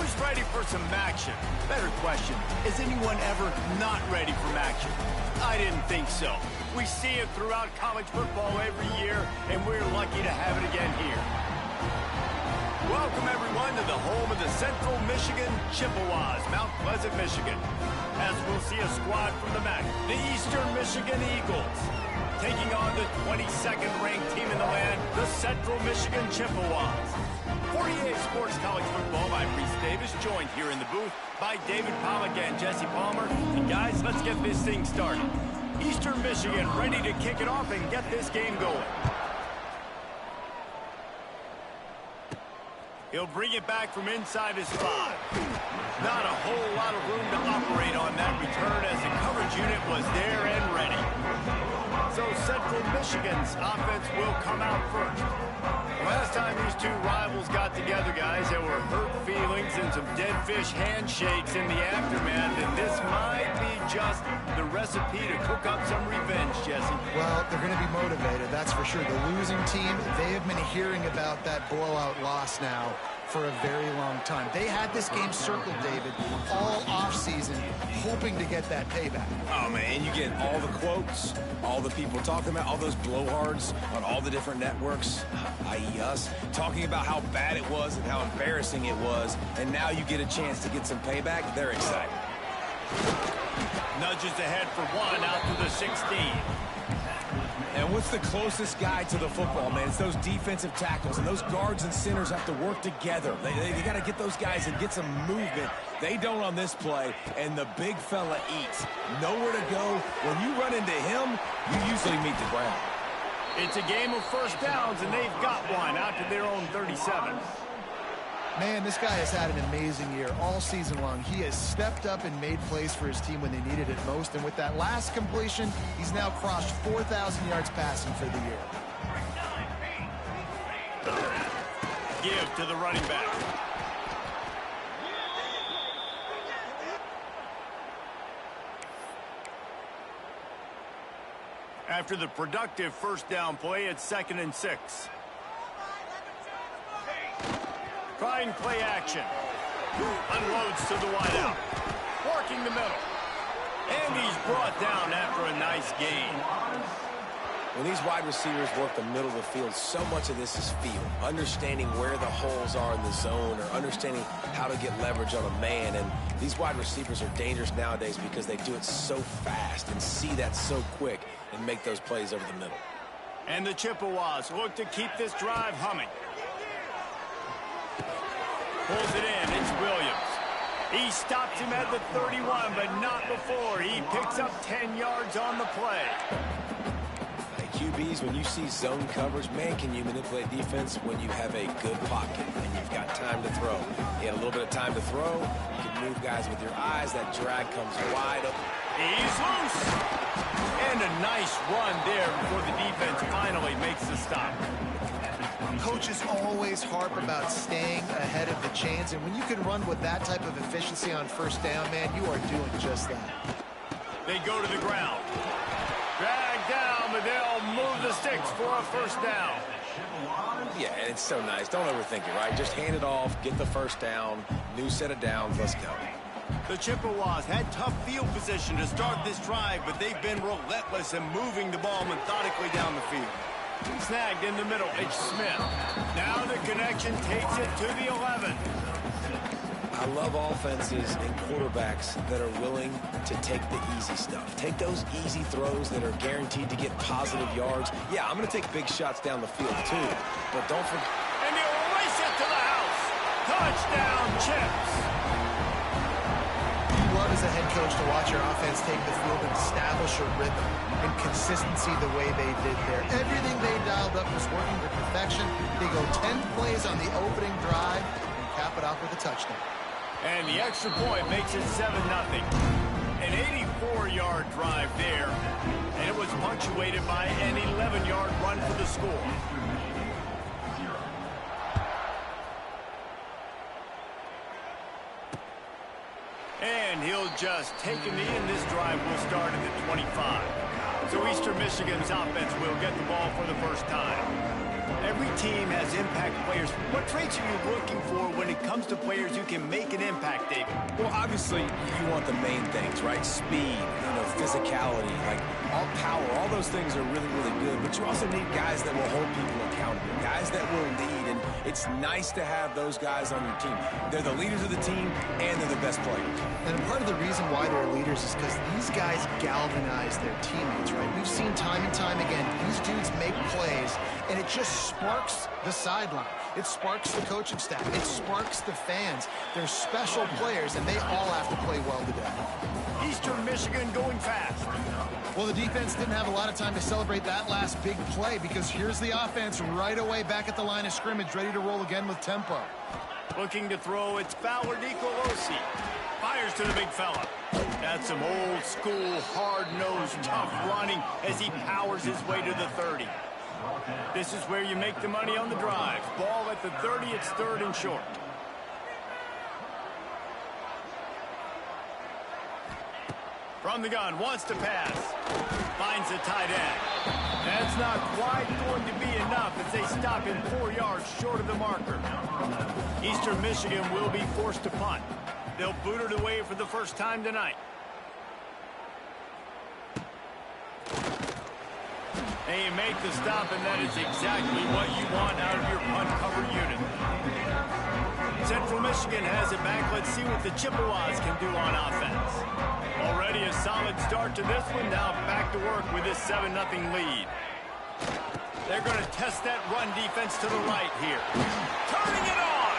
Who's ready for some action? Better question, is anyone ever not ready for action? I didn't think so. We see it throughout college football every year, and we're lucky to have it again here. Welcome, everyone, to the home of the Central Michigan Chippewas, Mount Pleasant, Michigan. As we'll see a squad from the MAC, the Eastern Michigan Eagles, taking on the 22nd ranked team in the land, the Central Michigan Chippewas. 48 Sports College Football, I'm Reese Davis, joined here in the booth by David Pollack and Jesse Palmer. And guys, let's get this thing started. Eastern Michigan ready to kick it off and get this game going. He'll bring it back from inside his 5. Not a whole lot of room to operate on that return as the coverage unit was there and ready. So Central Michigan's offense will come out first. Last time these two rivals got together, guys, there were hurt feelings and some dead fish handshakes in the aftermath, and this might be just the recipe to cook up some revenge, Jesse. Well, they're going to be motivated, that's for sure. The losing team, they have been hearing about that blowout loss now for a very long time. They had this game circled, David, all offseason, hoping to get that payback. Oh, man, you get all the quotes, all the people talking about, all those blowhards on all the different networks, i.e. us, talking about how bad it was and how embarrassing it was, and now you get a chance to get some payback. They're excited. Nudges ahead for one out to the 16. And what's the closest guy to the football, man? It's those defensive tackles, and those guards and centers have to work together. They got to get those guys and get some movement. They don't on this play, and the big fella eats. Nowhere to go. When you run into him, you usually meet the ground. It's a game of first downs, and they've got one out to their own 37. Man, this guy has had an amazing year all season long. He has stepped up and made plays for his team when they needed it most. And with that last completion, he's now crossed 4,000 yards passing for the year. Give to the running back. After the productive first down play, it's 2nd and 6. Trying play action. Unloads to the wideout. Working the middle. And he's brought down after a nice gain. When these wide receivers work the middle of the field, so much of this is feel. Understanding where the holes are in the zone or understanding how to get leverage on a man. And these wide receivers are dangerous nowadays because they do it so fast and see that so quick and make those plays over the middle. And the Chippewas look to keep this drive humming. Pulls it in, it's Williams. He stops him at the 31, but not before. He picks up 10 yards on the play. Hey, QBs, when you see zone coverage, man, can you manipulate defense when you have a good pocket and you've got time to throw. You had a little bit of time to throw. You can move guys with your eyes. That drag comes wide up. He's loose. And a nice run there before the defense finally makes the stop. Coaches always harp about staying ahead of the chains, and when you can run with that type of efficiency on first down, man, you are doing just that. They go to the ground. Drag down, but they'll move the sticks for a first down. Yeah, and it's so nice. Don't overthink it, right? Just hand it off, get the first down, new set of downs, let's go. The Chippewas had tough field position to start this drive, but they've been relentless in moving the ball methodically down the field. Snagged in the middle, it's Smith. Now the connection takes it to the 11. I love offenses and quarterbacks that are willing to take the easy stuff. Take those easy throws that are guaranteed to get positive yards. Yeah, I'm going to take big shots down the field too, but don't forget. And he'll race it to the house. Touchdown, Chips. You love as a head coach to watch your offense take the field and establish a rhythm and consistency the way they did there. Everything they dialed up was working to perfection. They go 10 plays on the opening drive and cap it off with a touchdown. And the extra point makes it 7-0. An 84-yard drive there, and it was punctuated by an 11-yard run for the score. And he'll just take a knee, and this drive will start at the 25. So Eastern Michigan's offense will get the ball for the first time. Every team has impact players. What traits are you looking for when it comes to players who can make an impact, David? Well, obviously, you want the main things, right? Speed, physicality, like all power, all those things are really, really good. But you also need guys that will hold people accountable, guys that will lead. And it's nice to have those guys on your team. They're the leaders of the team, and they're the best players. And part of the reason why they're leaders is because these guys galvanize their teammates, right? We've seen time and time again, these dudes make plays, and it just sparks the sideline. It sparks the coaching staff. It sparks the fans. They're special players, and they all have to play well today. Eastern Michigan going fast. Well, the defense didn't have a lot of time to celebrate that last big play because here's the offense right away back at the line of scrimmage, ready to roll again with tempo. Looking to throw, it's Fowler Nicolosi. Fires to the big fella. That's some old school, hard-nosed, tough running as he powers his way to the 30. This is where you make the money on the drive. Ball at the 30, it's 3rd and short. From the gun, wants to pass. Finds the tight end. That's not quite going to be enough as they stop him 4 yards short of the marker. Eastern Michigan will be forced to punt. They'll boot it away for the first time tonight. And you make the stop, and that is exactly what you want out of your punt cover unit. Central Michigan has it back. Let's see what the Chippewas can do on offense. Already a solid start to this one. Now back to work with this 7-0 lead. They're going to test that run defense to the right here. Turning it on.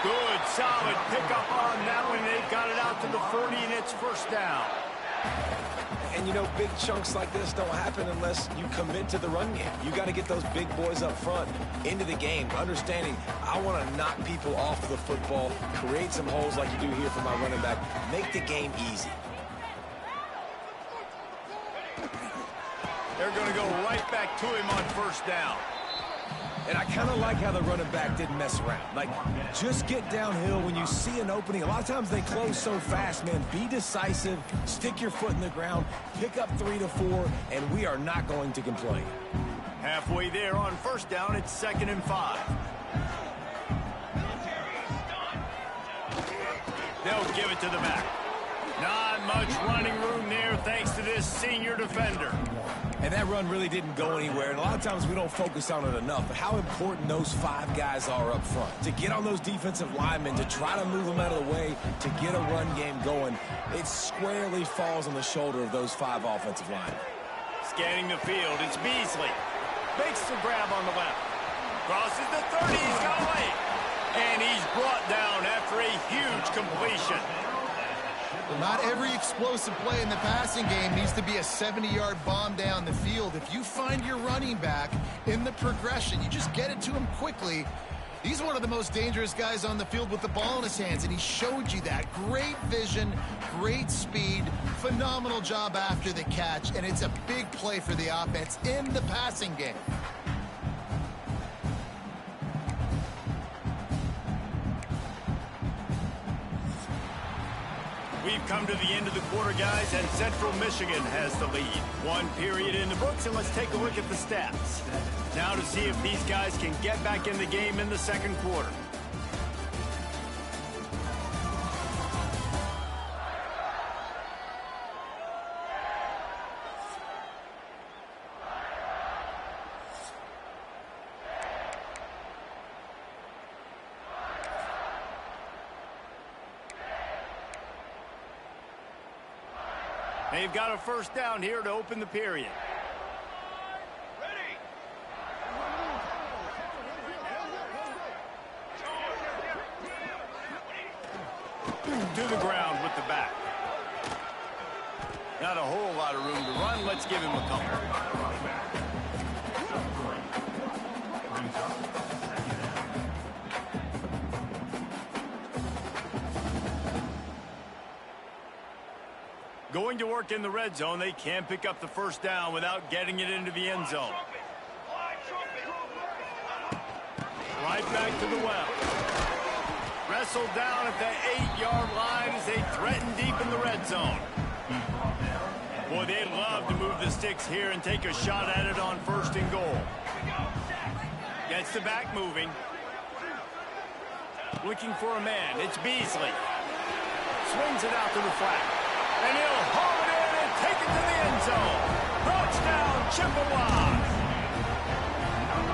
Good, solid pickup on that one. They've got it out to the 40, and it's first down. And, big chunks like this don't happen unless you commit to the run game. You got to get those big boys up front into the game, understanding I want to knock people off of the football, create some holes like you do here for my running back, make the game easy. They're going to go right back to him on first down. And I kind of like how the running back didn't mess around. Like, just get downhill when you see an opening. A lot of times they close so fast, man. Be decisive, stick your foot in the ground, pick up 3 to 4, and we are not going to complain. Halfway there on first down, it's 2nd and 5. They'll give it to the back. Not much running room there thanks to this senior defender. And that run really didn't go anywhere. And a lot of times we don't focus on it enough. But how important those 5 guys are up front. To get on those defensive linemen, to try to move them out of the way, to get a run game going, it squarely falls on the shoulder of those 5 offensive linemen. Scanning the field, it's Beasley. Makes the grab on the left. Crosses the 30, he's got away. And he's brought down after a huge completion. Well, not every explosive play in the passing game needs to be a 70-yard bomb down the field. If you find your running back in the progression, you just get it to him quickly. He's one of the most dangerous guys on the field with the ball in his hands, and he showed you that. Great vision, great speed, phenomenal job after the catch, and it's a big play for the offense in the passing game. We've come to the end of the quarter, guys, and Central Michigan has the lead. 1 period in the books, and let's take a look at the stats. Now to see if these guys can get back in the game in the second quarter. They've got a first down here to open the period. To the ground with the back. Not a whole lot of room to run. Let's give him a couple. Going to work in the red zone. They can't pick up the first down without getting it into the end zone. Right back to the well. Wrestled down at the 8-yard line as they threaten deep in the red zone. Boy, they'd love to move the sticks here and take a shot at it on 1st and goal. Gets the back moving. Looking for a man. It's Beasley. Swings it out to the flat. And he'll haul it in and take it to the end zone. Touchdown, Chippewas.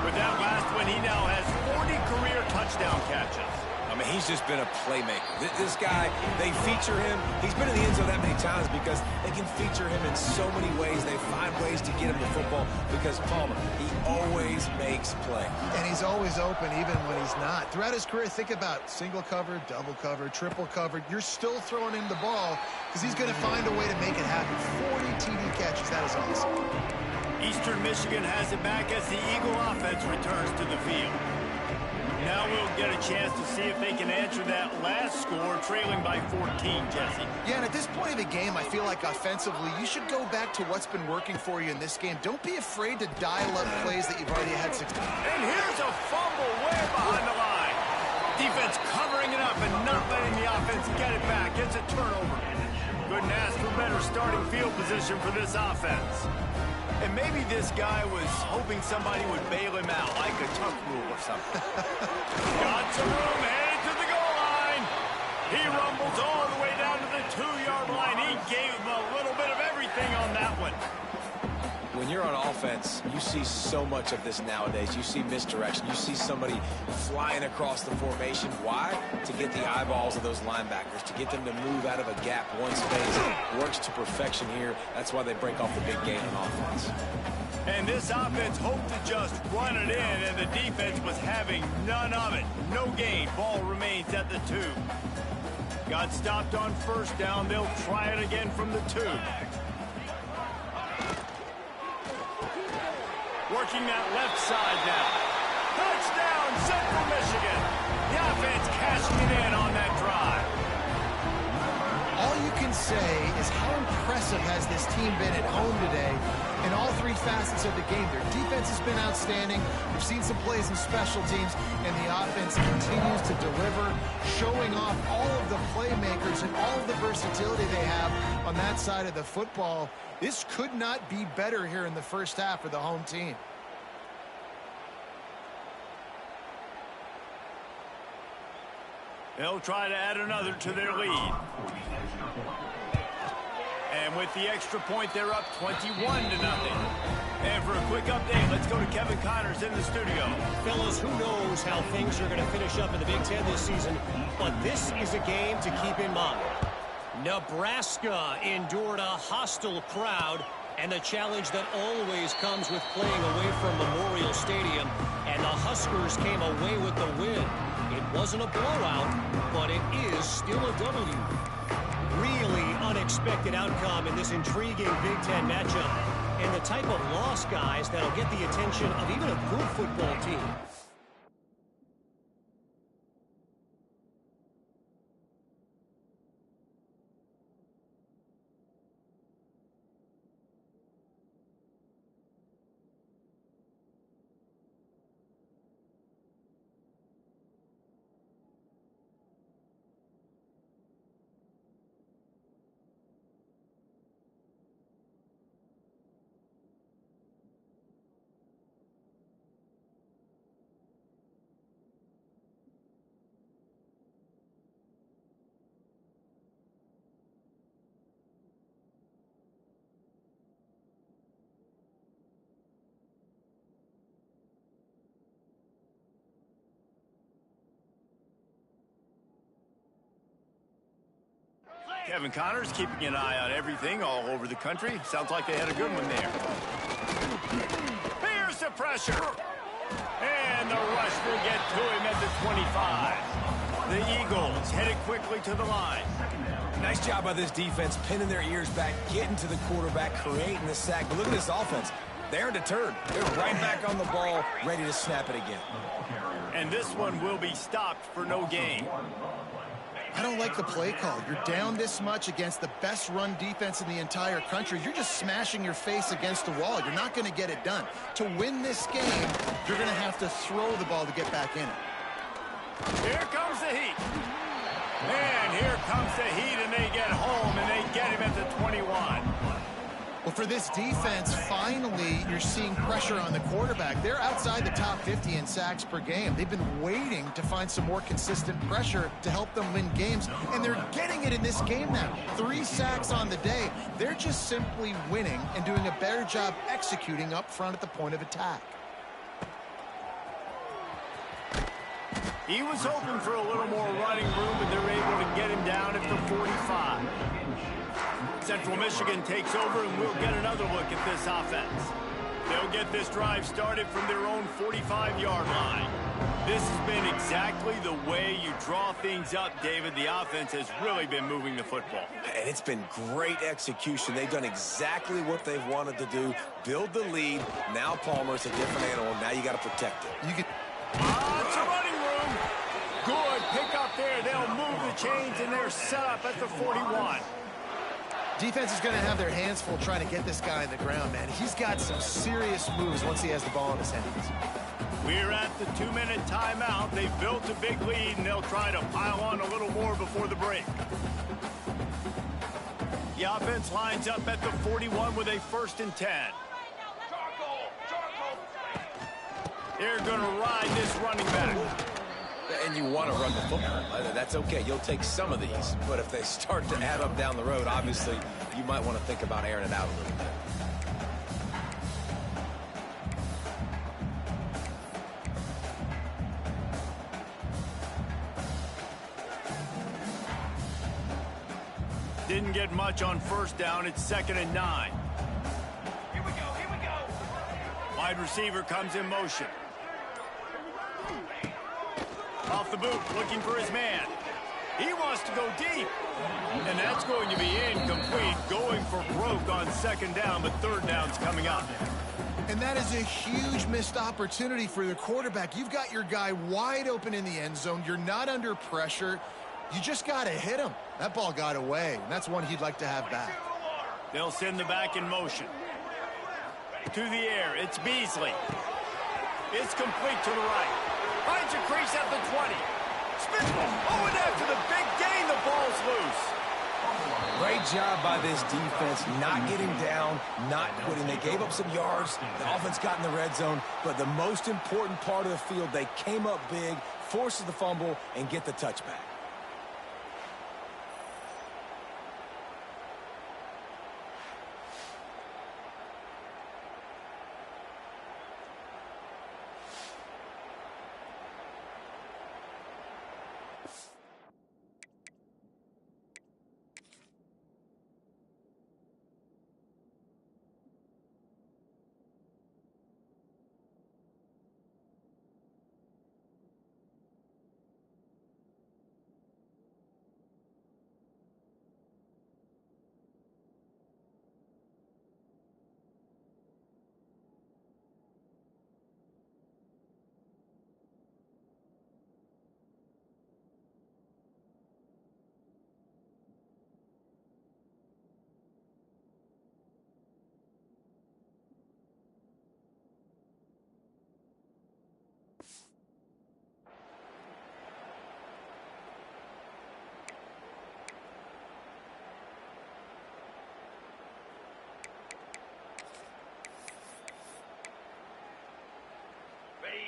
With that last one, he now has 40 career touchdown catches. I mean, he's just been a playmaker. This guy, they feature him. He's been in the end zone that many times because they can feature him in so many ways. They find ways to get him the football because Palmer, he always makes plays. And he's always open even when he's not. Throughout his career, think about single cover, double cover, triple cover. You're still throwing him the ball because he's going to find a way to make it happen. 40 TD catches. That is awesome. Eastern Michigan has it back as the Eagle offense returns to the field. Now we'll get a chance to see if they can answer that last score, trailing by 14, Jesse. Yeah, and at this point of the game, I feel like offensively, you should go back to what's been working for you in this game. Don't be afraid to dial up plays that you've already had success. And here's a fumble way behind the line. Defense covering it up and not letting the offense get it back. It's a turnover. Couldn't ask for better starting field position for this offense. And maybe this guy was hoping somebody would bail him out, like a tuck rule or something. Got some room, headed to the goal line. He rumbles all the way down to the 2-yard line. He gave him a little bit of everything on that one. When you're on offense, you see so much of this nowadays. You see misdirection. You see somebody flying across the formation. Why? To get the eyeballs of those linebackers, to get them to move out of a gap one space. Works to perfection here. That's why they break off the big game on offense. And this offense hoped to just run it in, and the defense was having none of it. No gain. Ball remains at the 2. Got stopped on first down. They'll try it again from the 2. Working that left side now. Touchdown, Central Michigan. The offense cashing it in on that drive. All you can say is how impressive has this team been at home today in all 3 facets of the game. Their defense has been outstanding. We've seen some plays in special teams, and the offense continues to deliver, showing off all of the playmakers and all of the versatility they have on that side of the football. This could not be better here in the first half for the home team. They'll try to add another to their lead. And with the extra point, they're up 21-0. And for a quick update, let's go to Kevin Connors in the studio. Fellas, who knows how things are going to finish up in the Big Ten this season, but this is a game to keep in mind. Nebraska endured a hostile crowd and the challenge that always comes with playing away from Memorial Stadium, and the Huskers came away with the win. It wasn't a blowout, but it is still a W. Really unexpected outcome in this intriguing Big Ten matchup, and the type of loss, guys, that'll get the attention of even a good football team. Kevin Connors keeping an eye on everything all over the country. Sounds like they had a good one there. Here's the pressure. And the rush will get to him at the 25. The Eagles headed quickly to the line. Nice job by this defense, pinning their ears back, getting to the quarterback, creating the sack. But look at this offense. They aren't deterred. They're right back on the ball, ready to snap it again. And this one will be stopped for no gain. I don't like the play call. You're down this much against the best run defense in the entire country. You're just smashing your face against the wall. You're not going to get it done. To win this game, you're going to have to throw the ball to get back in it. Here comes the heat. And here comes the heat, and they get home, and they get him at the 21. Well, for this defense, finally, you're seeing pressure on the quarterback. They're outside the top 50 in sacks per game. They've been waiting to find some more consistent pressure to help them win games, and they're getting it in this game now. 3 sacks on the day. They're just simply winning and doing a better job executing up front at the point of attack. He was hoping for a little more running room, and they're able to get him down at the 45. Central Michigan takes over, and we'll get another look at this offense. They'll get this drive started from their own 45-yard line. This has been exactly the way you draw things up, David. The offense has really been moving the football. And it's been great execution. They've done exactly what they've wanted to do. Build the lead. Now Palmer's a different animal. Now you got to protect it. It's a running room. Good pick up there. They'll move the chains, and they're set up at the 41. Defense is going to have their hands full trying to get this guy on the ground, man. He's got some serious moves once he has the ball in his hands. We're at the 2-minute timeout. They've built a big lead, and they'll try to pile on a little more before the break. The offense lines up at the 41 with a 1st and 10. They're going to ride this running back. And you want to run the football. That's okay. You'll take some of these. But if they start to add up down the road, obviously, you might want to think about airing it out a little bit. Didn't get much on 1st down. It's 2nd and 9. Here we go. Wide receiver comes in motion. Off the boot, looking for his man. He wants to go deep. And that's going to be incomplete. Going for broke on 2nd down, but 3rd down's coming up. And that is a huge missed opportunity for the quarterback. You've got your guy wide open in the end zone. You're not under pressure. You just got to hit him. That ball got away, and that's one he'd like to have back. They'll send the back in motion. To the air, it's Beasley. It's complete to the right. Finds a crease at the 20. Spins. Oh, and after the big gain, the ball's loose. Great job by this defense, not getting down, not quitting. They gave up some yards. The offense got in the red zone. But the most important part of the field, they came up big, forces the fumble, and get the touchback.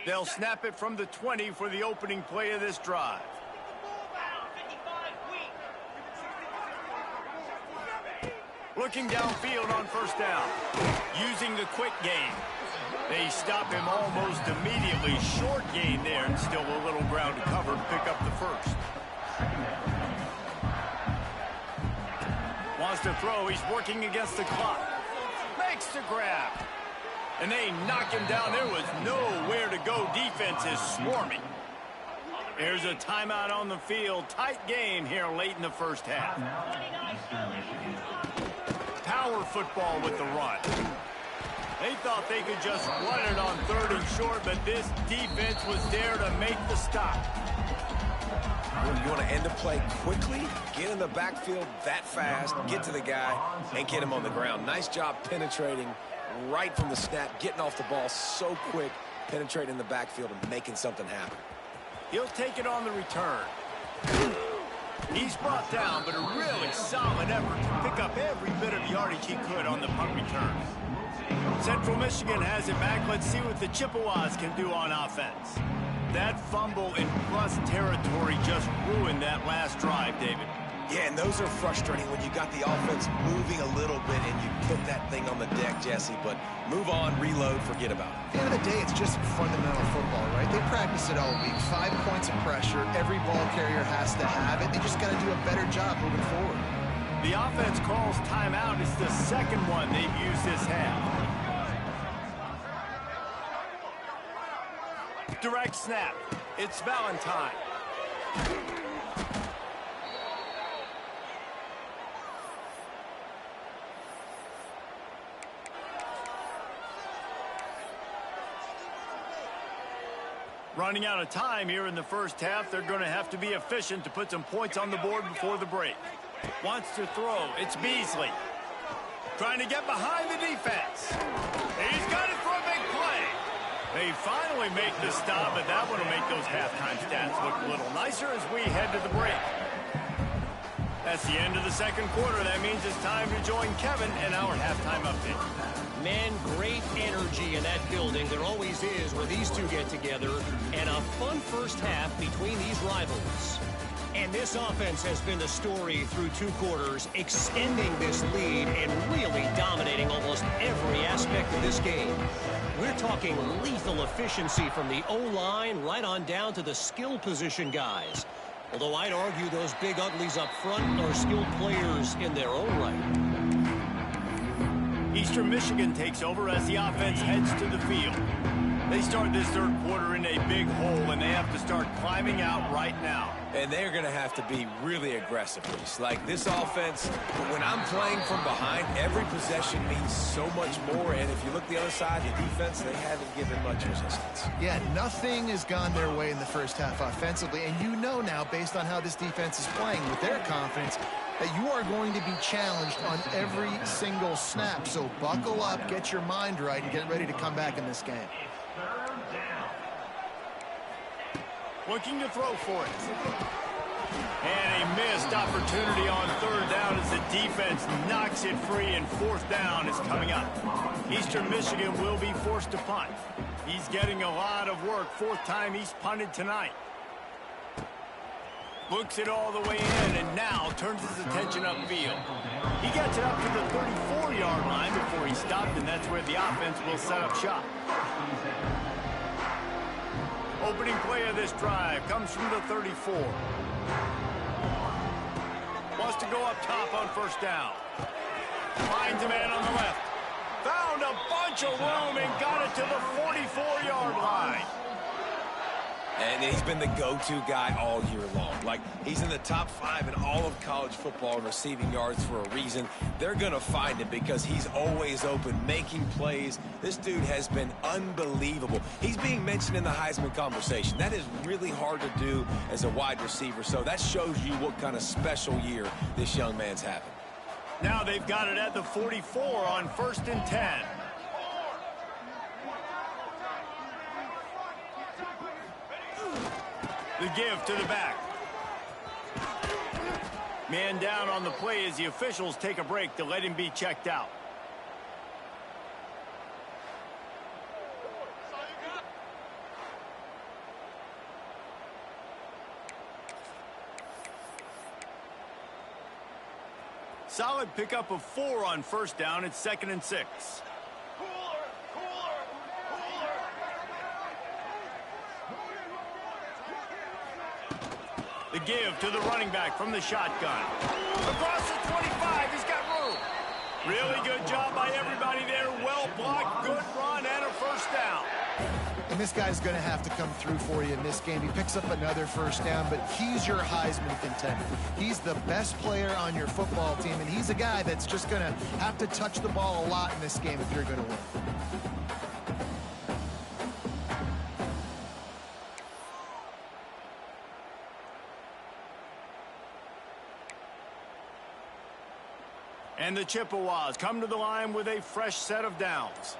They'll snap it from the 20 for the opening play of this drive. Looking downfield on 1st down. Using the quick game. They stop him almost immediately. Short gain there, and still a little ground to cover to pick up the 1st. Wants to throw. He's working against the clock. Makes the grab. And they knock him down. There was nowhere to go. Defense is swarming. There's a timeout on the field. Tight game here late in the 1st half. Power football with the run. They thought they could just run it on 3rd and short, but this defense was there to make the stop. You want to end the play quickly, get in the backfield that fast, get to the guy, and get him on the ground. Nice job penetrating right from the snap, getting off the ball so quick, penetrating in the backfield and making something happen. He'll take it on the return. He's brought down, but a really solid effort to pick up every bit of yardage he could on the punt return. Central Michigan has it back. Let's see what the Chippewas can do on offense. That fumble in plus territory just ruined that last drive, David. Yeah, and those are frustrating when you got the offense moving a little bit and you put that thing on the deck, Jesse. But move on, reload, forget about it. At the end of the day, it's just fundamental football, right? They practice it all week. 5 points of pressure. Every ball carrier has to have it. They just got to do a better job moving forward. The offense calls timeout. It's the second one they've used this half. Direct snap. It's Valentine. Running out of time here in the first half. They're going to have to be efficient to put some points on the board before the break. Wants to throw. It's Beasley. Trying to get behind the defense. He's got it for a big play. They finally make the stop, but that one will make those halftime stats look a little nicer as we head to the break. That's the end of the second quarter. That means it's time to join Kevin and our halftime update. Man, great energy in that building. There always is when these two get together. And a fun first half between these rivals. And this offense has been the story through 2 quarters, extending this lead and really dominating almost every aspect of this game. We're talking lethal efficiency from the O-line right on down to the skill position guys. Although I'd argue those big uglies up front are skilled players in their own right. Eastern Michigan takes over as the offense heads to the field. They start this third quarter in a big hole, and they have to start climbing out right now. And they're going to have to be really aggressive. Like this offense, when I'm playing from behind, every possession means so much more. And if you look the other side, the defense, they haven't given much resistance. Yeah, nothing has gone their way in the first half offensively. And you know now, based on how this defense is playing with their confidence, that you are going to be challenged on every single snap. So buckle up, get your mind right, and get ready to come back in this game. Looking to throw for it. And a missed opportunity on third down as the defense knocks it free, and fourth down is coming up. Eastern Michigan will be forced to punt. He's getting a lot of work. 4th time he's punted tonight. Looks it all the way in, and now turns his attention upfield. He gets it up to the 34-yard line before he stopped, and that's where the offense will set up shop. Opening play of this drive comes from the 34. Wants to go up top on first down. Finds a man on the left. Found a bunch of room and got it to the 44-yard line. And he's been the go-to guy all year long. Like, he's in the top 5 in all of college football in receiving yards for a reason. They're going to find him because he's always open, making plays. This dude has been unbelievable. He's being mentioned in the Heisman conversation. That is really hard to do as a wide receiver. So that shows you what kind of special year this young man's having. Now they've got it at the 44 on 1st and 10. The give to the back. Man down on the play as the officials take a break to let him be checked out. Solid pickup of 4 on first down. It's 2nd and 6. The give to the running back from the shotgun. Across the 25, he's got room. Really good job by everybody there. Well blocked, good run, and a first down. And this guy's going to have to come through for you in this game. He picks up another first down, but he's your Heisman contender. He's the best player on your football team, and he's a guy that's just going to have to touch the ball a lot in this game if you're going to win. And the Chippewas come to the line with a fresh set of downs.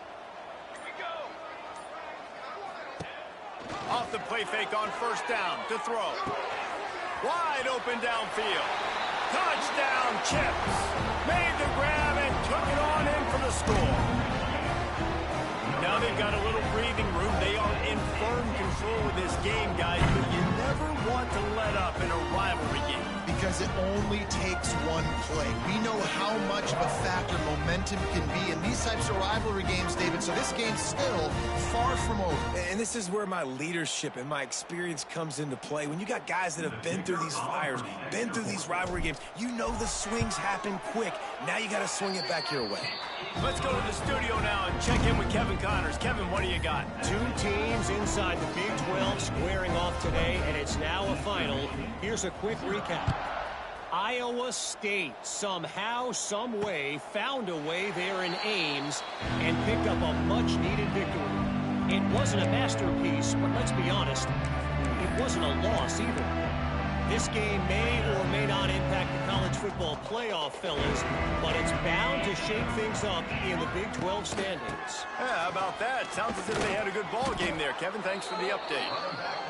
Off the play fake on first down to throw. Wide open downfield. Touchdown Chips. Made the grab and took it on in for the score. Now they've got a little breathing room. They are in firm control of this game, guys, but you never want to let up in a rivalry game. Because it only takes one play. We know how much of a factor momentum can be in these types of rivalry games, David, so this game's still far from over. And this is where my leadership and my experience comes into play. When you got guys that have been through these fires, been through these rivalry games, you know the swings happen quick. Now you got to swing it back your way. Let's go to the studio now and check in with Kevin Connors. Kevin, what do you got? Two teams inside the Big 12 squaring off today, and it's now a final. Here's a quick recap. Iowa State somehow, some way, found a way there in Ames and picked up a much-needed victory. It wasn't a masterpiece, but let's be honest, it wasn't a loss either. This game may or may not impact the college football playoff, fellas, but it's bound to shake things up in the Big 12 standings. Yeah, how about that? Sounds as if they had a good ball game there. Kevin, thanks for the update.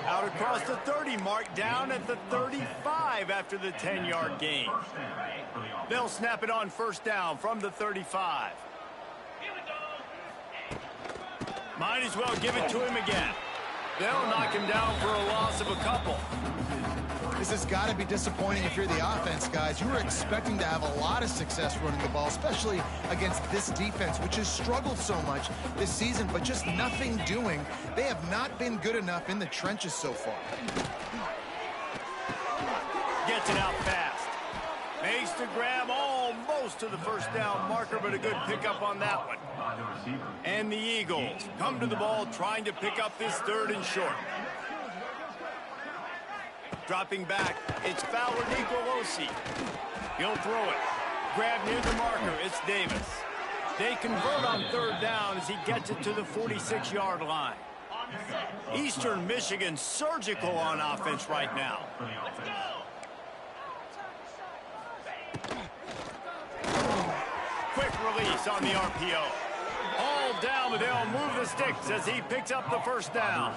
Out across the 30 mark, down at the 35 after the 10-yard gain. They'll snap it on first down from the 35. Might as well give it to him again. They'll knock him down for a loss of a couple. This has got to be disappointing if you're the offense, guys. You were expecting to have a lot of success running the ball, especially against this defense, which has struggled so much this season, but just nothing doing. They have not been good enough in the trenches so far. Gets it out fast. Makes the grab almost to the first down marker, but a good pickup on that one. And the Eagles come to the ball trying to pick up this third and short. Dropping back, it's Fowler Nicolosi. He'll throw it. Grab near the marker, it's Davis. They convert on third down as he gets it to the 46-yard line. Eastern Michigan surgical on offense right now. Quick release on the RPO. All down, but they'll move the sticks as he picks up the first down.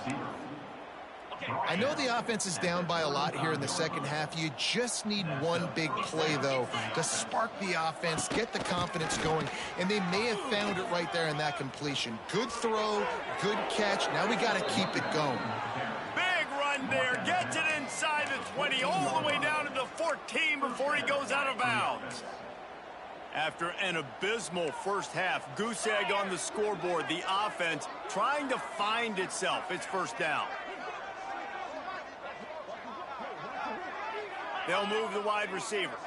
I know the offense is down by a lot here in the second half. You just need one big play, though, to spark the offense, get the confidence going, and they may have found it right there in that completion. Good throw, good catch. Now we got to keep it going. Big run there. Gets it inside the 20, all the way down to the 14 before he goes out of bounds. After an abysmal first half, goose egg on the scoreboard, the offense trying to find itself. It's first down. They'll move the wide receiver.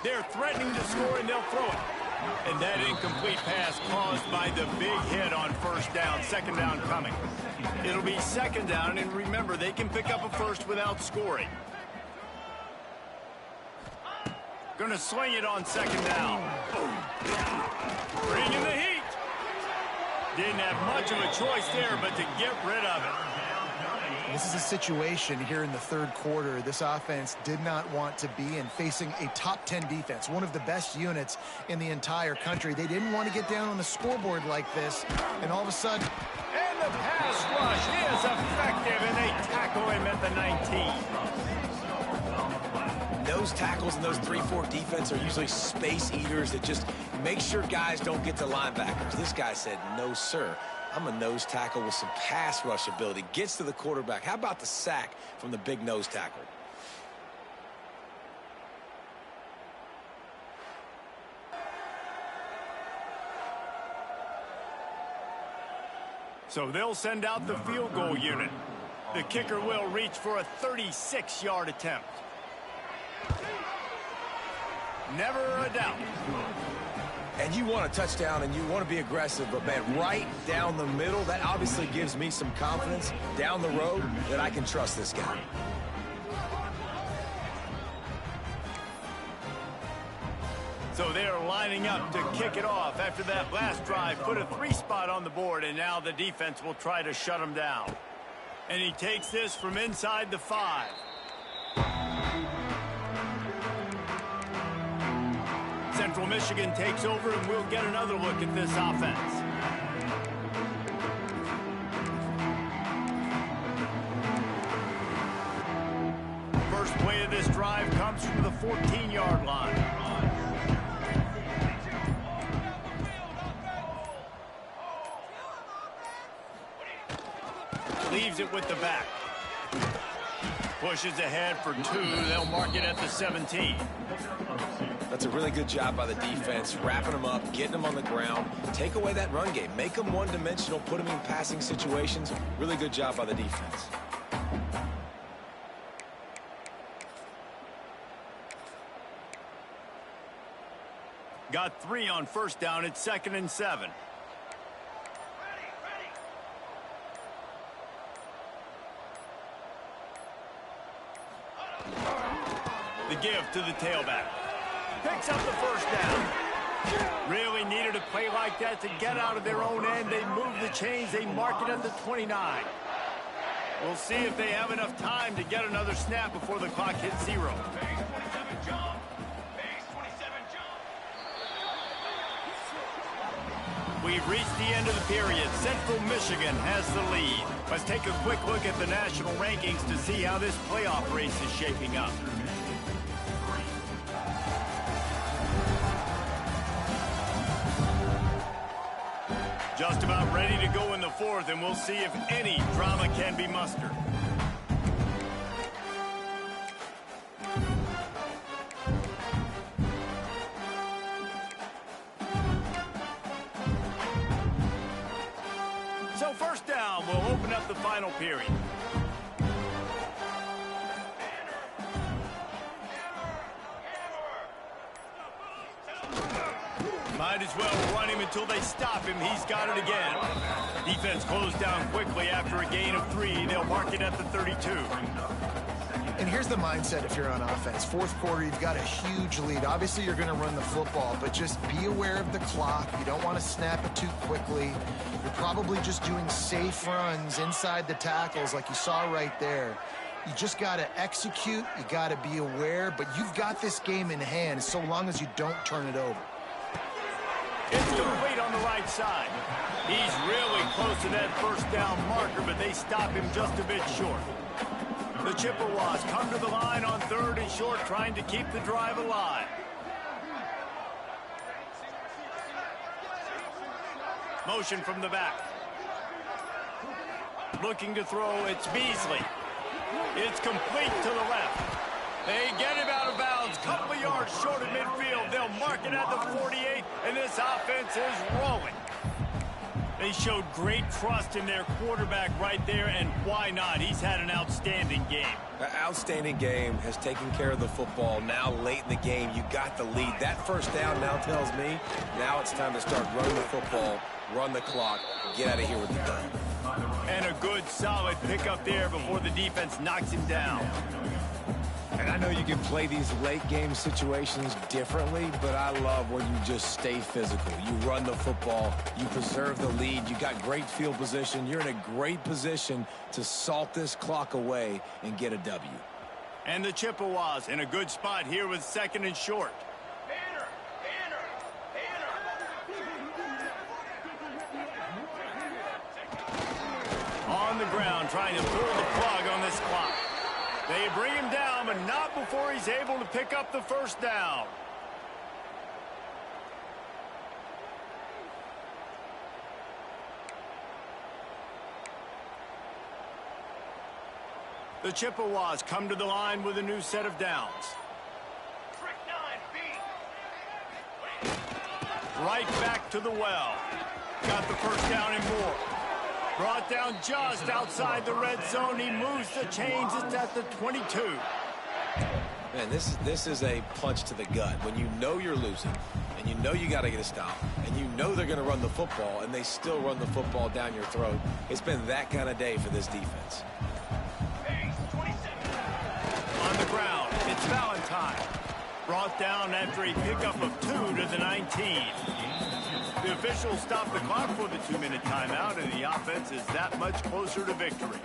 They're threatening to score, and they'll throw it. And that incomplete pass caused by the big hit on first down. Second down coming. It'll be second down, and remember, they can pick up a first without scoring. Going to swing it on second down. Bringing the heat. Didn't have much of a choice there, but to get rid of it. This is a situation here in the third quarter this offense did not want to be in, facing a top 10 defense, one of the best units in the entire country. They didn't want to get down on the scoreboard like this, and all of a sudden... And the pass rush is effective, and they tackle him at the 19. Those tackles and those 3-4 defense are usually space eaters that just make sure guys don't get to linebackers. This guy said, no, sir. I'm a nose tackle with some pass rush ability. Gets to the quarterback. How about the sack from the big nose tackle? So they'll send out the field goal unit. The kicker will reach for a 36-yard attempt. Never a doubt. And you want a touchdown and you want to be aggressive, but man, right down the middle, that obviously gives me some confidence down the road that I can trust this guy. So they're lining up to kick it off after that last drive. Put a 3-spot on the board, and now the defense will try to shut him down. And he takes this from inside the 5. Central Michigan takes over, and we'll get another look at this offense. drive comes from the 14-yard line. Leaves it with the back. Pushes ahead for 2. They'll mark it at the 17. That's a really good job by the defense, wrapping them up, getting them on the ground. Take away that run game. Make them one-dimensional, put them in passing situations. Really good job by the defense. Got 3 on first down. It's 2nd and 7. The give to the tailback. Picks up the first down. Really needed a play like that to get out of their own end. They move the chains. They mark it at the 29. We'll see if they have enough time to get another snap before the clock hits 0. We've reached the end of the period. Central Michigan has the lead. Let's take a quick look at the national rankings to see how this playoff race is shaping up. Just about ready to go in the 4th, and we'll see if any drama can be mustered. So first down, we'll open up the final period. Might as well run him until they stop him. He's got it again. Defense closed down quickly after a gain of 3. They'll mark it at the 32. And here's the mindset if you're on offense. 4th quarter, you've got a huge lead. Obviously, you're going to run the football, but just be aware of the clock. You don't want to snap it too quickly. You're probably just doing safe runs inside the tackles like you saw right there. You just got to execute. You got to be aware, but you've got this game in hand so long as you don't turn it over. It's complete on the right side. He's really close to that first down marker, but they stop him just a bit short. The Chippewas come to the line on 3rd and short, trying to keep the drive alive. Motion from the back. Looking to throw, it's Beasley. It's complete to the left. They get him out of bounds, couple of yards short of midfield. They'll mark it at the 48, and this offense is rolling. They showed great trust in their quarterback right there, and why not? He's had an outstanding game. An outstanding game, has taken care of the football. Now late in the game, you got the lead. That first down now tells me now it's time to start running the football, run the clock, get out of here with the done. And a good, solid pickup there before the defense knocks him down. And I know you can play these late game situations differently, but I love when you just stay physical. You run the football, you preserve the lead, you got great field position, you're in a great position to salt this clock away and get a W. And the Chippewas in a good spot here with 2nd and short. On the ground, trying to pull the plug on this clock. They bring him down, but not before he's able to pick up the first down. The Chippewas come to the line with a new set of downs. Right back to the well. Got the first down and more. Brought down just outside the red zone. He moves the chains. It's at the 22. Man, this is a punch to the gut. When you know you're losing, and you know you got to get a stop, and you know they're going to run the football, and they still run the football down your throat. It's been that kind of day for this defense. On the ground, it's Valentine. Brought down after a pickup of 2 to the 19. The officials stop the clock for the 2-minute timeout, and the offense is that much closer to victory.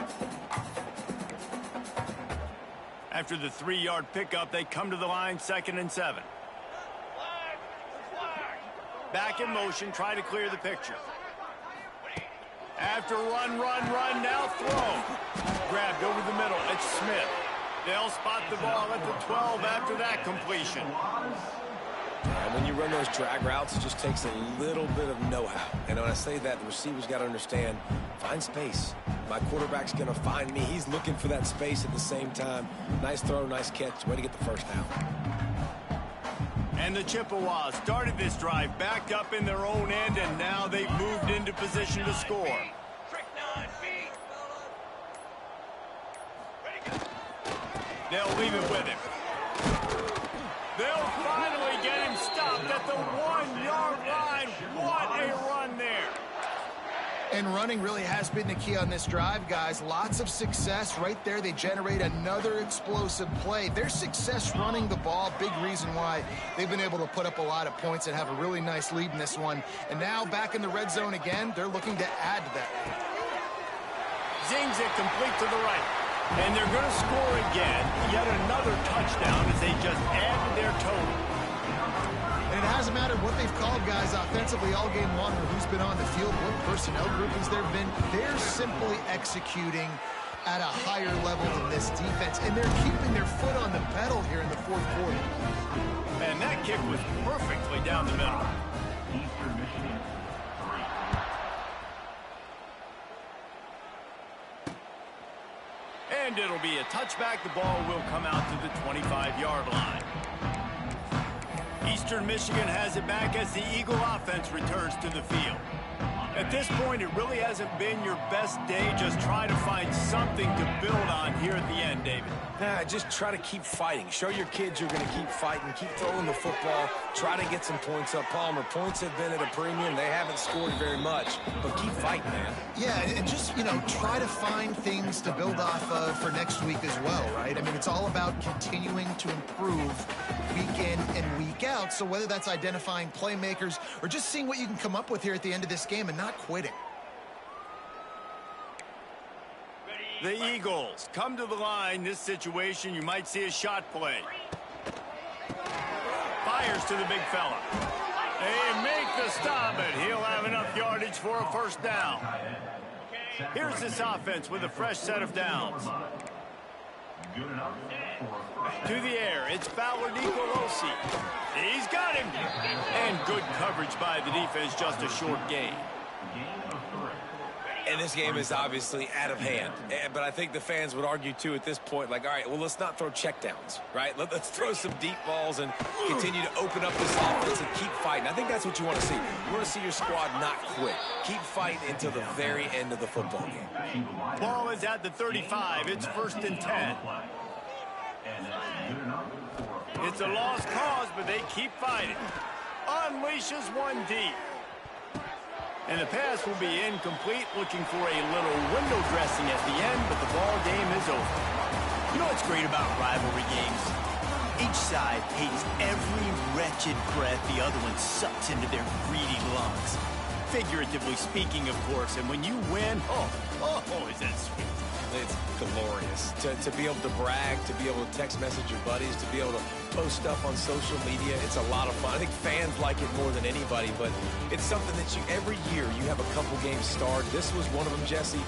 After the 3-yard pickup, they come to the line 2nd and 7. Back in motion, try to clear the picture. After run, now throw. Grabbed over the middle. It's Smith. They'll spot the ball at the 12 after that completion. And when you run those drag routes, it just takes a little bit of know-how. And when I say that, the receiver's got to understand, find space. My quarterback's going to find me. He's looking for that space at the same time. Nice throw, nice catch. Way to get the first down. And the Chippewas started this drive backed up in their own end, and now they've moved into position to score. They'll leave it with him. They'll finally get him stopped at the 1-yard line. What a run there. And running really has been the key on this drive, guys. Lots of success right there. They generate another explosive play. Their success running the ball, big reason why they've been able to put up a lot of points and have a really nice lead in this one. And now back in the red zone again, they're looking to add to that lead. Zings it complete to the right. And they're going to score again. Yet another touchdown as they just add to their total. And it hasn't mattered what they've called, guys, offensively all game long, or who's been on the field, what personnel groupings there have been. They're simply executing at a higher level than this defense, and they're keeping their foot on the pedal here in the fourth quarter. And that kick was perfectly down the middle. And it'll be a touchback. The ball will come out to the 25-yard line. Eastern Michigan has it back as the Eagle offense returns to the field. At this point, it really hasn't been your best day. Just try to find something to build on here at the end, David. Just try to keep fighting. Show your kids you're going to keep fighting. Keep throwing the football. Try to get some points up. Palmer, points have been at a premium. They haven't scored very much, but keep fighting, man. Yeah, and just, try to find things to build off of for next week as well, right? I mean, it's all about continuing to improve week in and week out. So whether that's identifying playmakers or just seeing what you can come up with here at the end of this game and not quitting. The Eagles come to the line. This situation, you might see a shot play. Fires to the big fella. They make the stop, and he'll have enough yardage for a first down. Here's this offense with a fresh set of downs. To the air, it's Fowler Nicolosi. He's got him. And good coverage by the defense, just a short gain. And this game is obviously out of hand. But I think the fans would argue, too, at this point, like, all right, well, let's not throw checkdowns, right? Let's throw some deep balls and continue to open up this offense and keep fighting. I think that's what you want to see. You want to see your squad not quit. Keep fighting until the very end of the football game. Ball is at the 35. It's 1st and 10. It's a lost cause, but they keep fighting. Unleashes one deep. And the pass will be incomplete, looking for a little window dressing at the end, but the ball game is over. You know what's great about rivalry games? Each side hates every wretched breath the other one sucks into their greedy lungs. Figuratively speaking, of course, and when you win, oh, is that sweet. It's glorious to be able to brag, to be able to text message your buddies, to be able to post stuff on social media. It's a lot of fun. I think fans like it more than anybody, but it's something that every year you have a couple games starred. This was one of them, Jesse.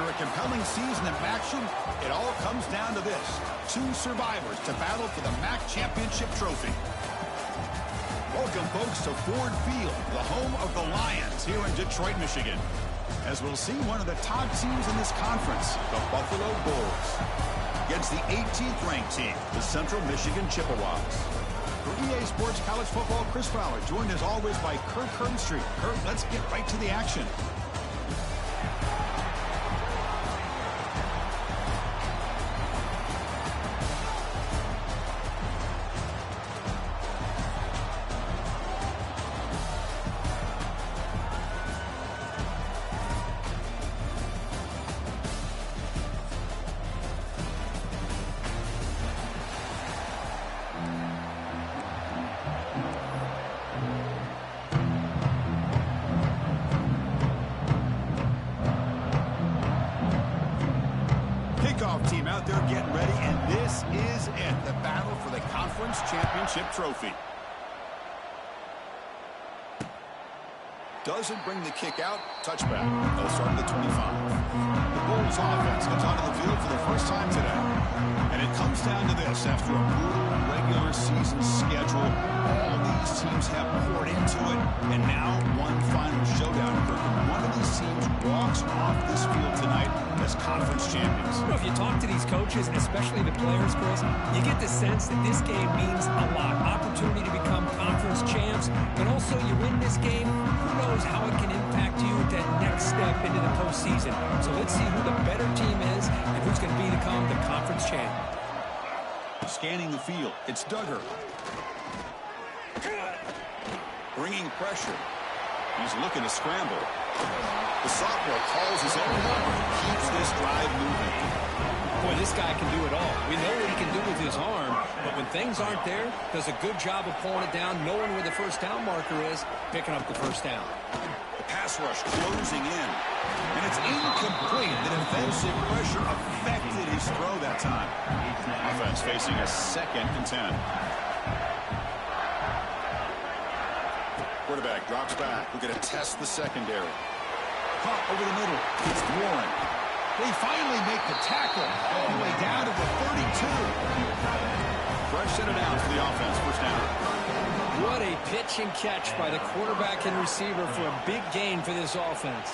After a compelling season in action, it all comes down to this. 2 survivors to battle for the MAC Championship trophy. Welcome, folks, to Ford Field, the home of the Lions here in Detroit, Michigan. As we'll see one of the top teams in this conference, the Buffalo Bulls, against the 18th ranked team, the Central Michigan Chippewas. For EA Sports College Football, Chris Fowler, joined as always by Kirk Herbstreit. Kirk, let's get right to the action. Team out there getting ready, and this is it, the battle for the conference championship trophy. Doesn't bring the kick out. Touchback. They'll start at the 25. The Bulls offense comes onto the field for the first time today. And it comes down to this. After a brutal regular season schedule, all these teams have poured into it, and now one final showdown. One of these teams walks off this field tonight as conference champions. You know, if you talk to these coaches, especially the players, Chris, you get the sense that this game means a lot. Opportunity to become conference champs, and also you win this game, who knows how it can impact you at that next step into the postseason. So let's see who the better team is and who's going to become the conference champ. Scanning the field, it's Duggar. Bringing pressure. He's looking to scramble. The sophomore calls his own number and keeps this drive moving. Boy, this guy can do it all. We know what he can do with his arm, but when things aren't there, does a good job of pulling it down, knowing where the first down marker is, picking up the first down. The pass rush closing in, and it's incomplete. The defensive pressure affected his throw that time. Offense facing a 2nd and 10. Quarterback drops back. We're going to test the secondary. Pop over the middle. It's Warren. They finally make the tackle all the way down to the 32. Fresh set it out for the offense. First down. What a pitch and catch by the quarterback and receiver for a big gain for this offense.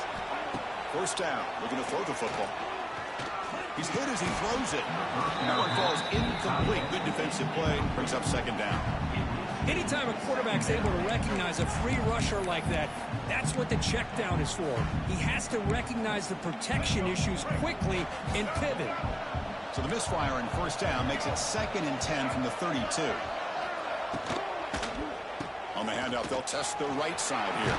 First down. Looking to throw the football. He's hit as he throws it. That one falls incomplete. Good defensive play. Brings up 2nd down. Anytime a quarterback's able to recognize a free rusher like that, that's what the check down is for. He has to recognize the protection issues quickly and pivot. So the misfire in first down makes it 2nd and 10 from the 32. On the handout, they'll test the right side here.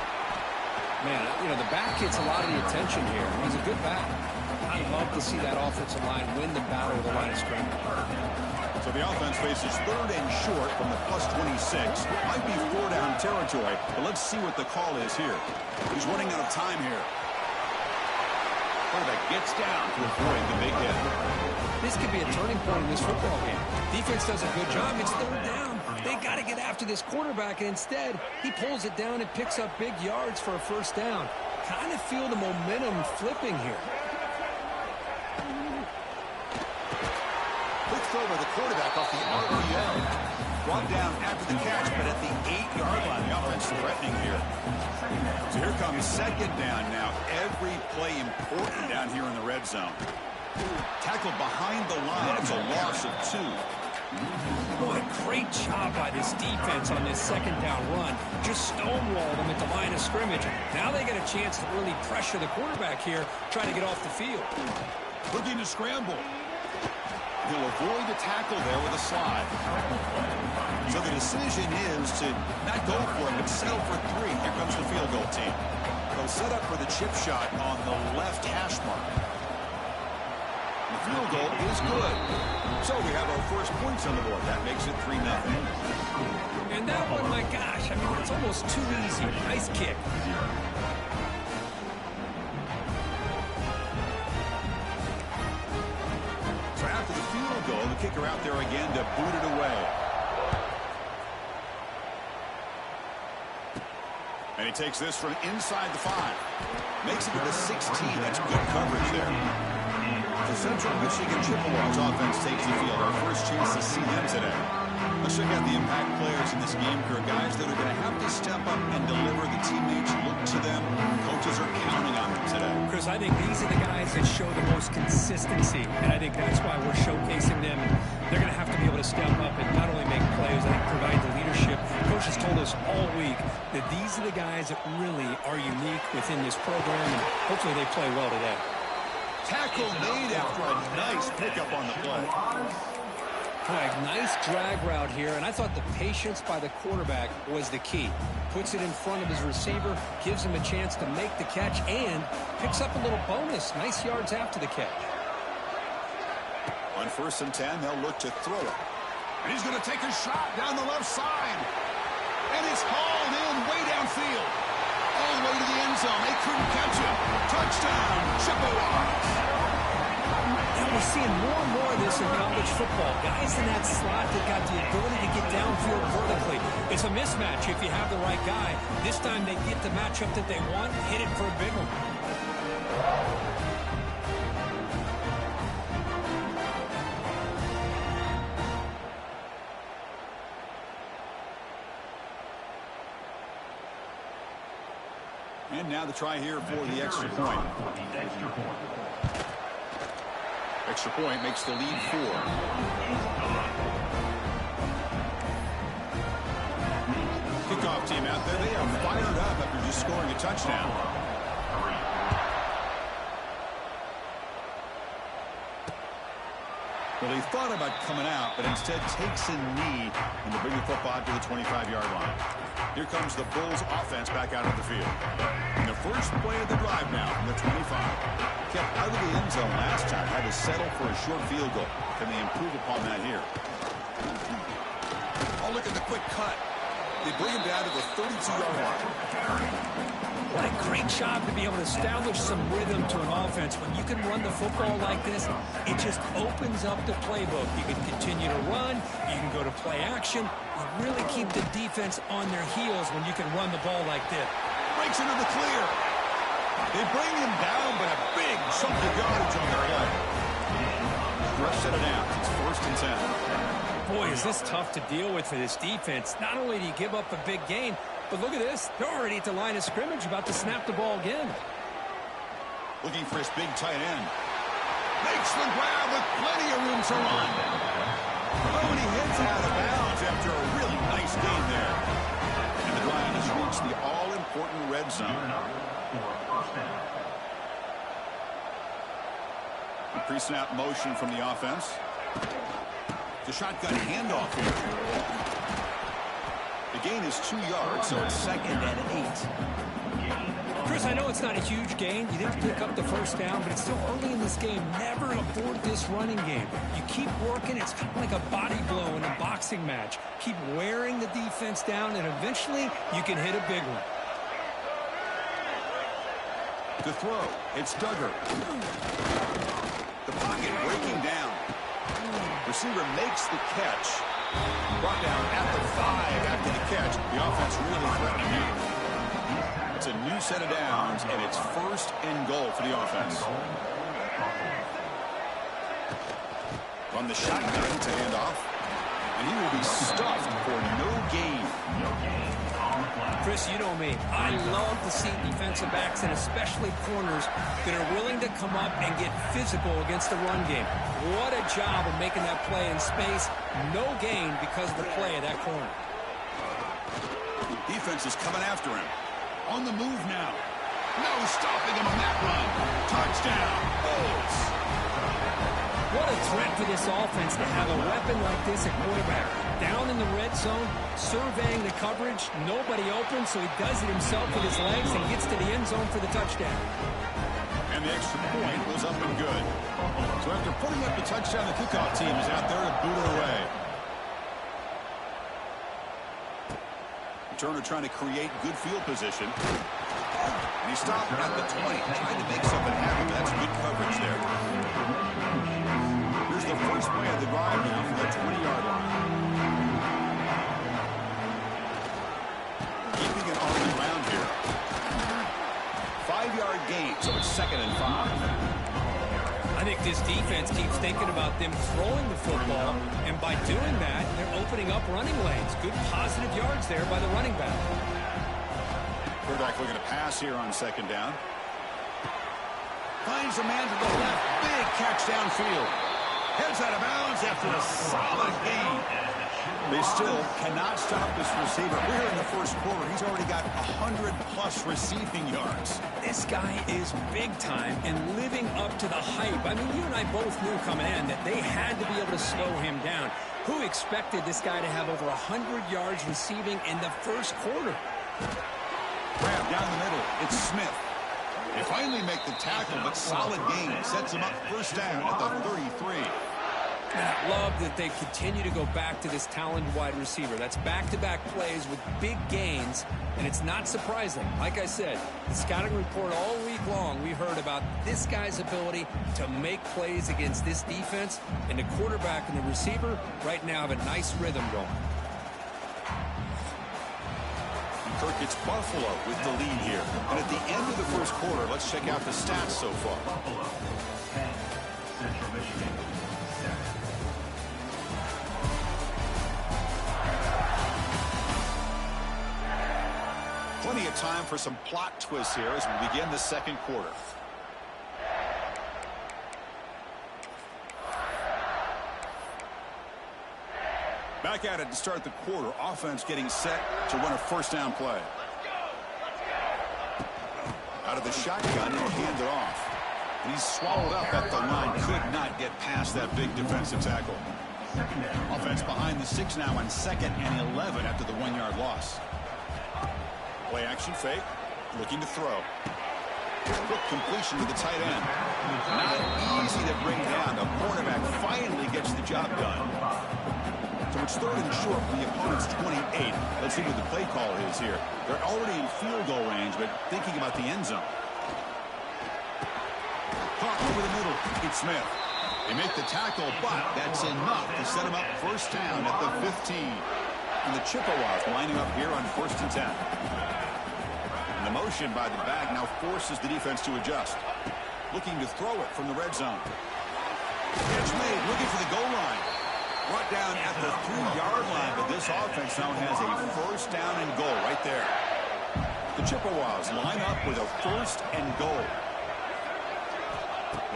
Man, you know, the back gets a lot of the attention here. He's a good back. I'd love to see that offensive line win the battle of the line of scrimmage. So the offense faces 3rd and short from the +26. Might be 4-down territory, but let's see what the call is here. He's running out of time here. Quarterback gets down to avoid the big hit. This could be a turning point in this football game. Defense does a good job. It's 3rd down. They got to get after this quarterback, and instead, he pulls it down and picks up big yards for a first down. Kind of feel the momentum flipping here. Quick throw by the quarterback off the RPO. Brought down after the catch, but at the 8-yard line. The offense threatening here. So here comes 2nd down now. Every play important down here in the red zone. Tackled behind the line. It's a loss of 2. Boy, great job by this defense on this 2nd down run. Just stonewalled them at the line of scrimmage. Now they get a chance to really pressure the quarterback here, trying to get off the field. Looking to scramble. He'll avoid the tackle there with a slide. So the decision is to not go for it, but settle for 3. Here comes the field goal team. They'll set up for the chip shot on the left hash mark. The field goal is good. So we have our first points on the board. That makes it 3-0. And that one, my gosh, I mean, it's almost too easy. Nice kick. So after the field goal, the kicker out there again to boot it away. And he takes this from inside the 5. Makes it to the 16. That's good coverage there. The Central Michigan Chippewas offense takes the field. Our first chance to see them today. Let's check out the impact players in this game. There are guys that are going to have to step up and deliver. The teammates look to them. Coaches are counting on them today. Chris, I think these are the guys that show the most consistency, and I think that's why we're showcasing them. They're going to have to be able to step up and not only make plays, I think provide the leadership. Coach has told us all week that these are the guys that really are unique within this program, and hopefully they play well today. Tackle made after a nice pickup on the play. Boy, nice drag route here, and I thought the patience by the quarterback was the key. Puts it in front of his receiver, gives him a chance to make the catch, and picks up a little bonus. Nice yards after the catch. On 1st and 10, they'll look to throw it. And he's going to take a shot down the left side. And it's hauled in way downfield. All the way to the end zone. They couldn't catch him. Touchdown, Chippewas. And we're seeing more and more of this in college football. Guys in that slot that got the ability to get downfield vertically. It's a mismatch if you have the right guy. This time they get the matchup that they want, hit it for a big one. And now the try here for the extra point. Extra point makes the lead 4. Kickoff team out there. They are fired up after just scoring a touchdown. Well, he thought about coming out, but instead takes a knee and to bring the football to the 25-yard line. Here comes the Bulls offense back out of the field. And the first play of the drive now from the 25. Kept out of the end zone last time. Had to settle for a short field goal. Can they improve upon that here? Oh, look at the quick cut. They bring him down to the 32-yard line. What a great job to be able to establish some rhythm to an offense. When you can run the football like this, it just opens up the playbook. You can continue to run. You can go to play action. You really keep the defense on their heels when you can run the ball like this. Breaks into the clear. They bring him down, but a big chunk of yardage on their leg. Rush set it down. It's 1st and 10. Boy, is this tough to deal with for this defense. Not only do you give up a big gain, but look at this. They're already at the line of scrimmage, about to snap the ball again. Looking for his big tight end. Makes the grab with plenty of room to run. Oh, and he hits out of bounds after a really nice gain there. And the drive has reached the all-important red zone. A pre-snap motion from the offense. The shotgun handoff here. The gain is 2 yards, so it's 2nd and 8. Chris, I know it's not a huge gain. You didn't pick up the first down, but it's still early in this game. Never abort this running game. You keep working. It's kind of like a body blow in a boxing match. Keep wearing the defense down, and eventually you can hit a big one. To throw, it's Duggar. The pocket breaking down. Receiver makes the catch. Brought down at the 5 after the catch. The offense really threatening here. It's a new set of downs, and it's 1st and goal for the offense. From the shotgun to hand off. And he will be stuffed for no gain. Chris, you know me. I love to see defensive backs and especially corners that are willing to come up and get physical against the run game. What a job of making that play in space. No gain because of the play of that corner. Defense is coming after him. On the move now. No stopping him on that run. Touchdown, Bulls. What a threat for this offense to have a weapon like this at quarterback. Down in the red zone, surveying the coverage. Nobody open, so he does it himself with his legs and gets to the end zone for the touchdown. And the extra point was up and good. So after putting up the touchdown, the kickoff team is out there to boot it away. Turner trying to create good field position. And he stopped at the 20, trying to make something happen. That's good coverage there. Here's the first play of the drive now from the 20-yard line. Keeping it on the ground here. 3-yard gain, so it's 2nd and 5. I think this defense keeps thinking about them throwing the football, and by doing that, they're opening up running lanes. Good positive yards there by the running back. Quarterback looking to pass here on 2nd down. Finds a man to the left. Big catch downfield. Heads out of bounds after a solid gain. They still cannot stop this receiver. We're in the first quarter. He's already got 100-plus receiving yards. This guy is big time and living up to the hype. I mean, you and I both knew coming in that they had to be able to slow him down. Who expected this guy to have over 100 yards receiving in the first quarter? Grab down the middle. It's Smith. They finally make the tackle, but solid gain. Sets him up first down at the 33. I love that they continue to go back to this talented wide receiver. That's back-to-back plays with big gains, and it's not surprising. Like I said, the scouting report all week long, we heard about this guy's ability to make plays against this defense, and the quarterback and the receiver right now have a nice rhythm going. Kirk, it's Buffalo with the lead here. And at the end of the first quarter, let's check out the stats so far. Buffalo, 10, Central Michigan, 7. Plenty of time for some plot twists here as we begin the second quarter. Back at it to start the quarter. Offense getting set to run a first down play. Out of the shotgun and hand it off. And he's swallowed up at the line. Could not get past that big defensive tackle. Offense behind the 6 now on 2nd and 11 after the 1-yard loss. Play action fake. Looking to throw. Quick completion to the tight end. Not easy to bring down. The cornerback finally gets the job done. So it's 3rd and short from the opponent's 28. Let's see what the play call is here. They're already in field goal range, but thinking about the end zone. Caught over the middle. It's Smith. They make the tackle, but that's enough to set him up first down at the 15. And the Chippewas lining up here on 1st and 10. And the motion by the back now forces the defense to adjust. Looking to throw it from the red zone. Catch made, looking for the goal line. Brought down at the 3-yard line, but this offense now has a first down and goal right there. The Chippewas line up with a 1st and goal.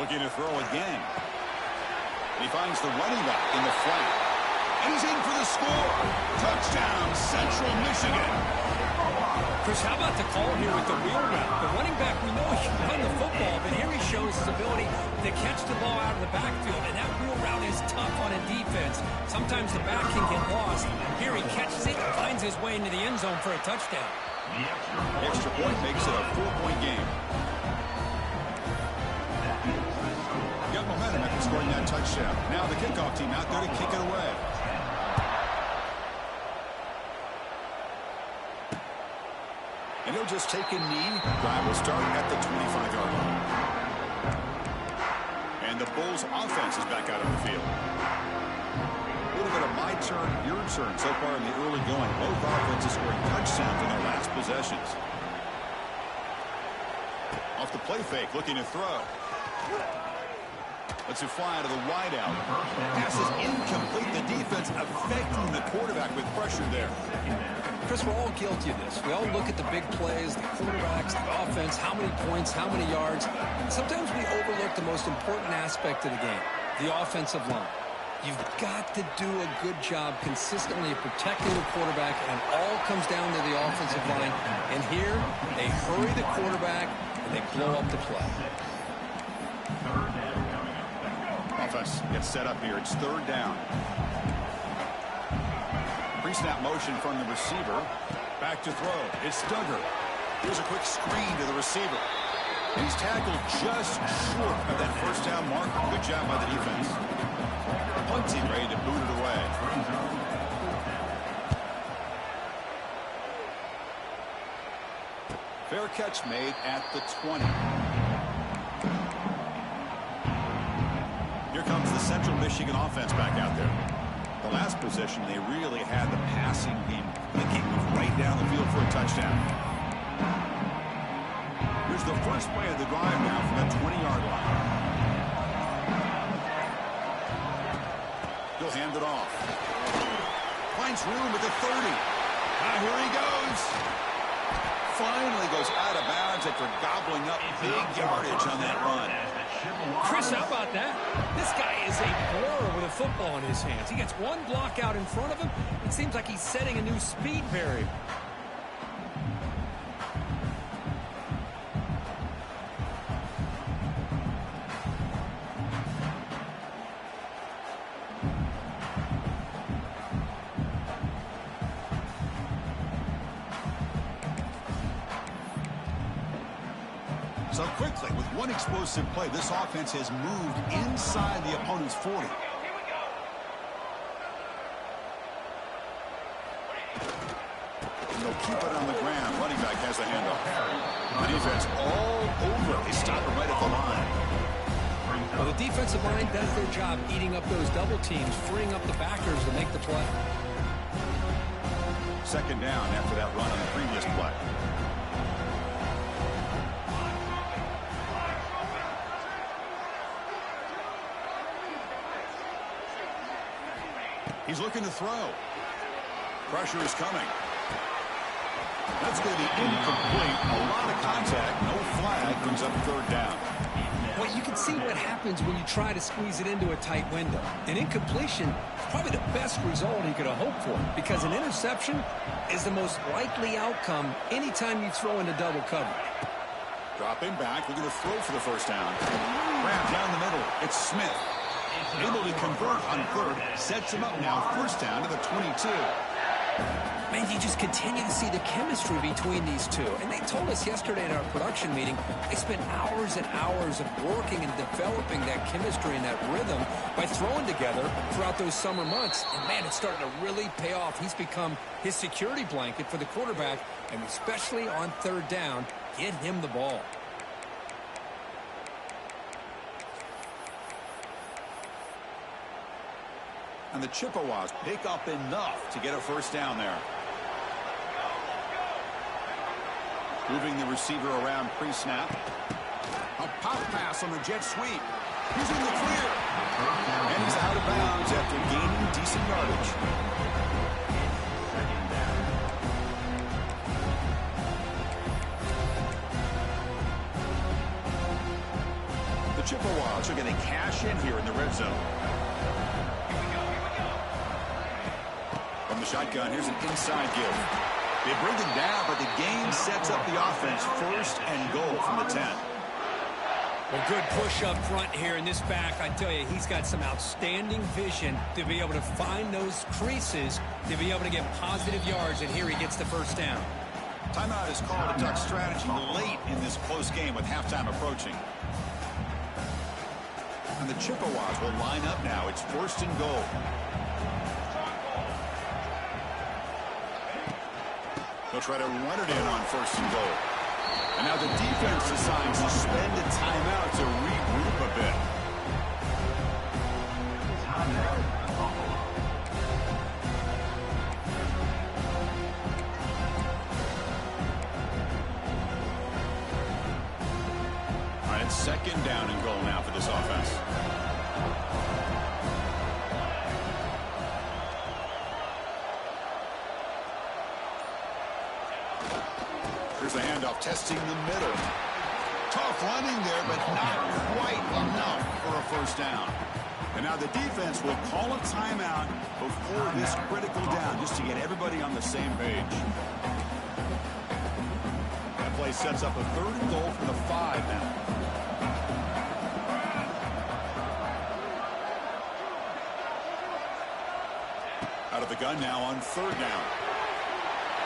Looking to throw again. He finds the running back in the flat. And he's in for the score. Touchdown, Central Michigan. Chris, how about the call here with the wheel route? The running back, we know he can run the football, but here he shows his ability to catch the ball out of the backfield, and that wheel route is tough on a defense. Sometimes the back can get lost. Here he catches it, finds his way into the end zone for a touchdown. The extra point makes it a 4-point game. Got momentum after scoring that touchdown. Now the kickoff team out there to kick it away. And he'll just take a knee. Drive will start at the 25-yard line. And the Bulls offense is back out on the field. A little bit of my turn, your turn so far in the early going. Both offenses scoring touchdowns in their last possessions. Off the play fake, looking to throw. Lets it fly out of the wideout. Pass is incomplete. The defense affecting the quarterback with pressure there. Chris, we're all guilty of this. We all look at the big plays, the quarterbacks, the offense, how many points, how many yards. Sometimes we overlook the most important aspect of the game, the offensive line. You've got to do a good job consistently of protecting the quarterback, and it all comes down to the offensive line. And here, they hurry the quarterback, and they blow up the play. Offense gets set up here. It's 3rd down. Pre-snap motion from the receiver. Back to throw. It's Duggar. Here's a quick screen to the receiver. And he's tackled just short of that first down mark. Good job by the defense. Punting ready to boot it away. Fair catch made at the 20. Here comes the Central Michigan offense back out there. The last possession, they really had the passing game clicking right down the field for a touchdown. Here's the first play of the drive now from the 20-yard line. He'll hand it off. Finds room at the 30. Here he goes. Finally goes out of bounds after gobbling up big yardage on that run. Chris, how about that? This guy is a blur with a football in his hands. He gets one block out in front of him. It seems like he's setting a new speed barrier. So quickly, with one explosive play, this offense has moved inside the opponent's 40. They'll keep it on the ground. Running back has the handoff. The defense all over. They stop him right at the line. Well, the defensive line does their job eating up those double teams, freeing up the backers to make the play. Second down after that run on the previous play. He's looking to throw. Pressure is coming. That's going to be incomplete. A lot of contact. No flag. Brings up third down. Well, you can see what happens when you try to squeeze it into a tight window. An incompletion is probably the best result he could have hoped for, because an interception is the most likely outcome anytime you throw into double coverage. Dropping back. Looking to throw for the first down. Grab down the middle. It's Smith. Able to convert on third. Sets him up now. First down to the 22. Man, you just continue to see the chemistry between these two. And they told us yesterday in our production meeting, they spent hours and hours of working and developing that chemistry and that rhythm by throwing together throughout those summer months. And, man, it's starting to really pay off. He's become his security blanket for the quarterback, and especially on third down, get him the ball. And the Chippewas pick up enough to get a first down there. Moving the receiver around pre-snap. A pop pass on the jet sweep. He's in the clear. And he's out of bounds after gaining decent yardage. The Chippewas are going to cash in here in the red zone. From the shotgun, here's an inside give. They bring him down, but the game sets up the offense. First and goal from the 10. Well, good push up front here in this back. I tell you, he's got some outstanding vision to be able to find those creases, to be able to get positive yards, and here he gets the first down. Timeout is called. A Duck strategy late in this close game with halftime approaching. And the Chippewas will line up now. It's first and goal. They'll try to run it in on first and goal. And now the defense decides to spend a timeout to regroup a bit. All right, it's second down and goal now for this offense. Here's the handoff, testing the middle. Tough running there, but not quite enough for a first down. And now the defense will call a timeout before this critical down, just to get everybody on the same page. That play sets up a third and goal for the 5 now. Out of the gun now on third down.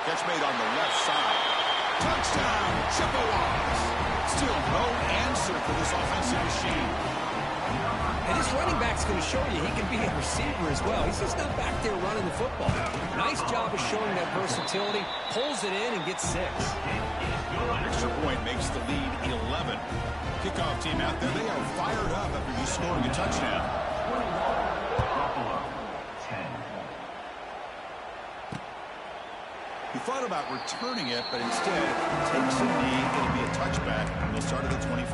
Catch made on the left side. Touchdown, Chippewas. Still no answer for this offensive machine. And this running back's going to show you he can be a receiver as well. He's just not back there running the football. Nice job of showing that versatility. Pulls it in and gets 6. Extra point makes the lead 11. Kickoff team out there. They are fired up after you scoring a touchdown. He thought about returning it, but instead takes a knee. It'll be a touchback, and they'll start at the 25.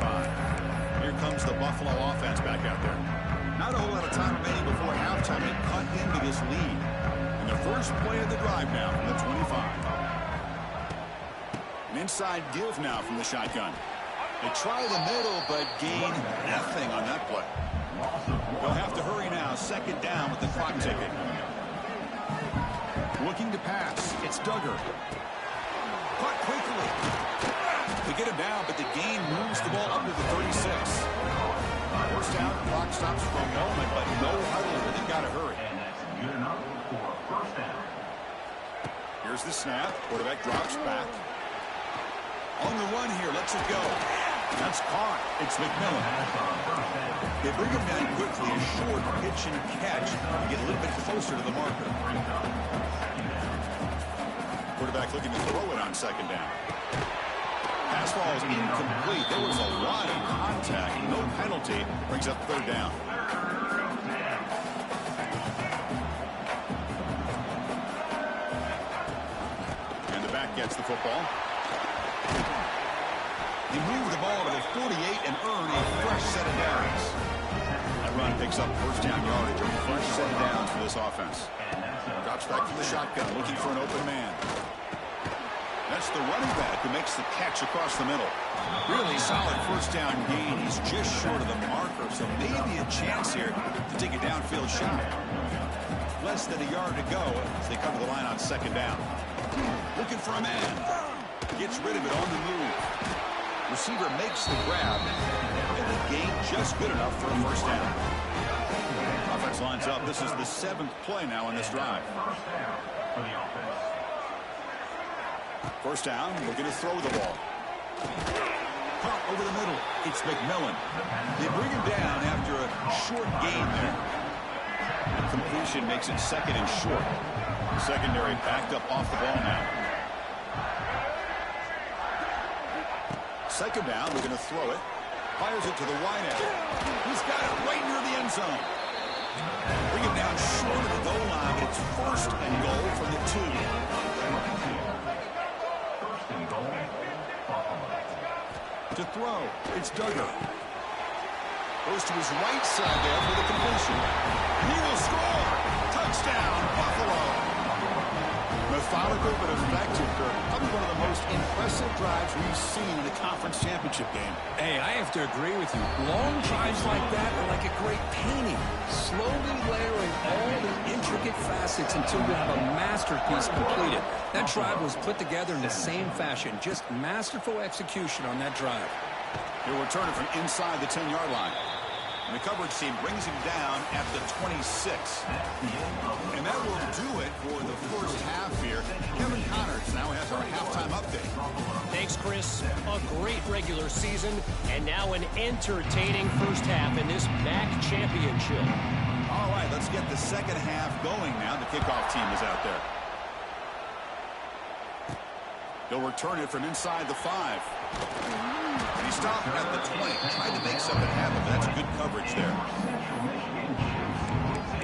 Here comes the Buffalo offense back out there. Not a whole lot of time remaining before halftime. They cut into this lead. And the first play of the drive now from the 25. An inside give now from the shotgun. They try the middle, but gain nothing on that play. They'll have to hurry now. Second down with the clock ticking. Looking to pass. It's Duggar. Caught quickly. They get him down, but the gain moves the ball up to the 36. First down, clock stops for a moment, but no huddle. They've got to hurry. And that's good enough for a first down. Here's the snap. Quarterback drops back. On the run here. Lets it go. That's caught. It's McMillan. They bring him down quickly. A short pitch and catch to get a little bit closer to the marker. Quarterback looking to throw it on second down. Pass ball is incomplete. There was a lot of contact. No penalty. Brings up third down. And the back gets the football. He moved the ball to the 48 and earned a fresh set of downs. That run picks up first down yardage. A fresh set of downs for this offense. Drops back from the shotgun, looking for an open man. That's the running back who makes the catch across the middle. Really solid first down gain. He's just short of the marker, so maybe a chance here to take a downfield shot. Less than a yard to go as they come to the line on second down. Looking for a man. Gets rid of it on the move. Receiver makes the grab, and the gain just good enough for a first down. Offense lines up. This is the 7th play now in this drive. First down, looking to throw the ball. Caught over the middle. It's McMillan. They bring him down after a short gain there. Completion makes it second and short. Secondary backed up off the ball now. Second down, we're going to throw it. Fires it to the wide end. He's got it right near the end zone. Bring him down short of the goal line, but it's first and goal from the 2. To throw, it's Duggar. Goes to his right side there for the completion. He will score. Touchdown, Buffalo. Methodical but effective, Kirk. Probably one of the most impressive drives we've seen in a conference championship game. Hey, I have to agree with you. Long drives like that are like a great painting. Slowly layering all the intricate facets until you have a masterpiece completed. That drive was put together in the same fashion. Just masterful execution on that drive. He'll return it from inside the 10-yard line. And the coverage team brings him down at the 26. And that will do it for the first half here. Kevin Connors now has our halftime update. Thanks, Chris. A great regular season, and now an entertaining first half in this MAC championship. All right, let's get the second half going now. The kickoff team is out there. He'll return it from inside the 5. And he stopped at the 20. Tried to make something happen, but that's good coverage there.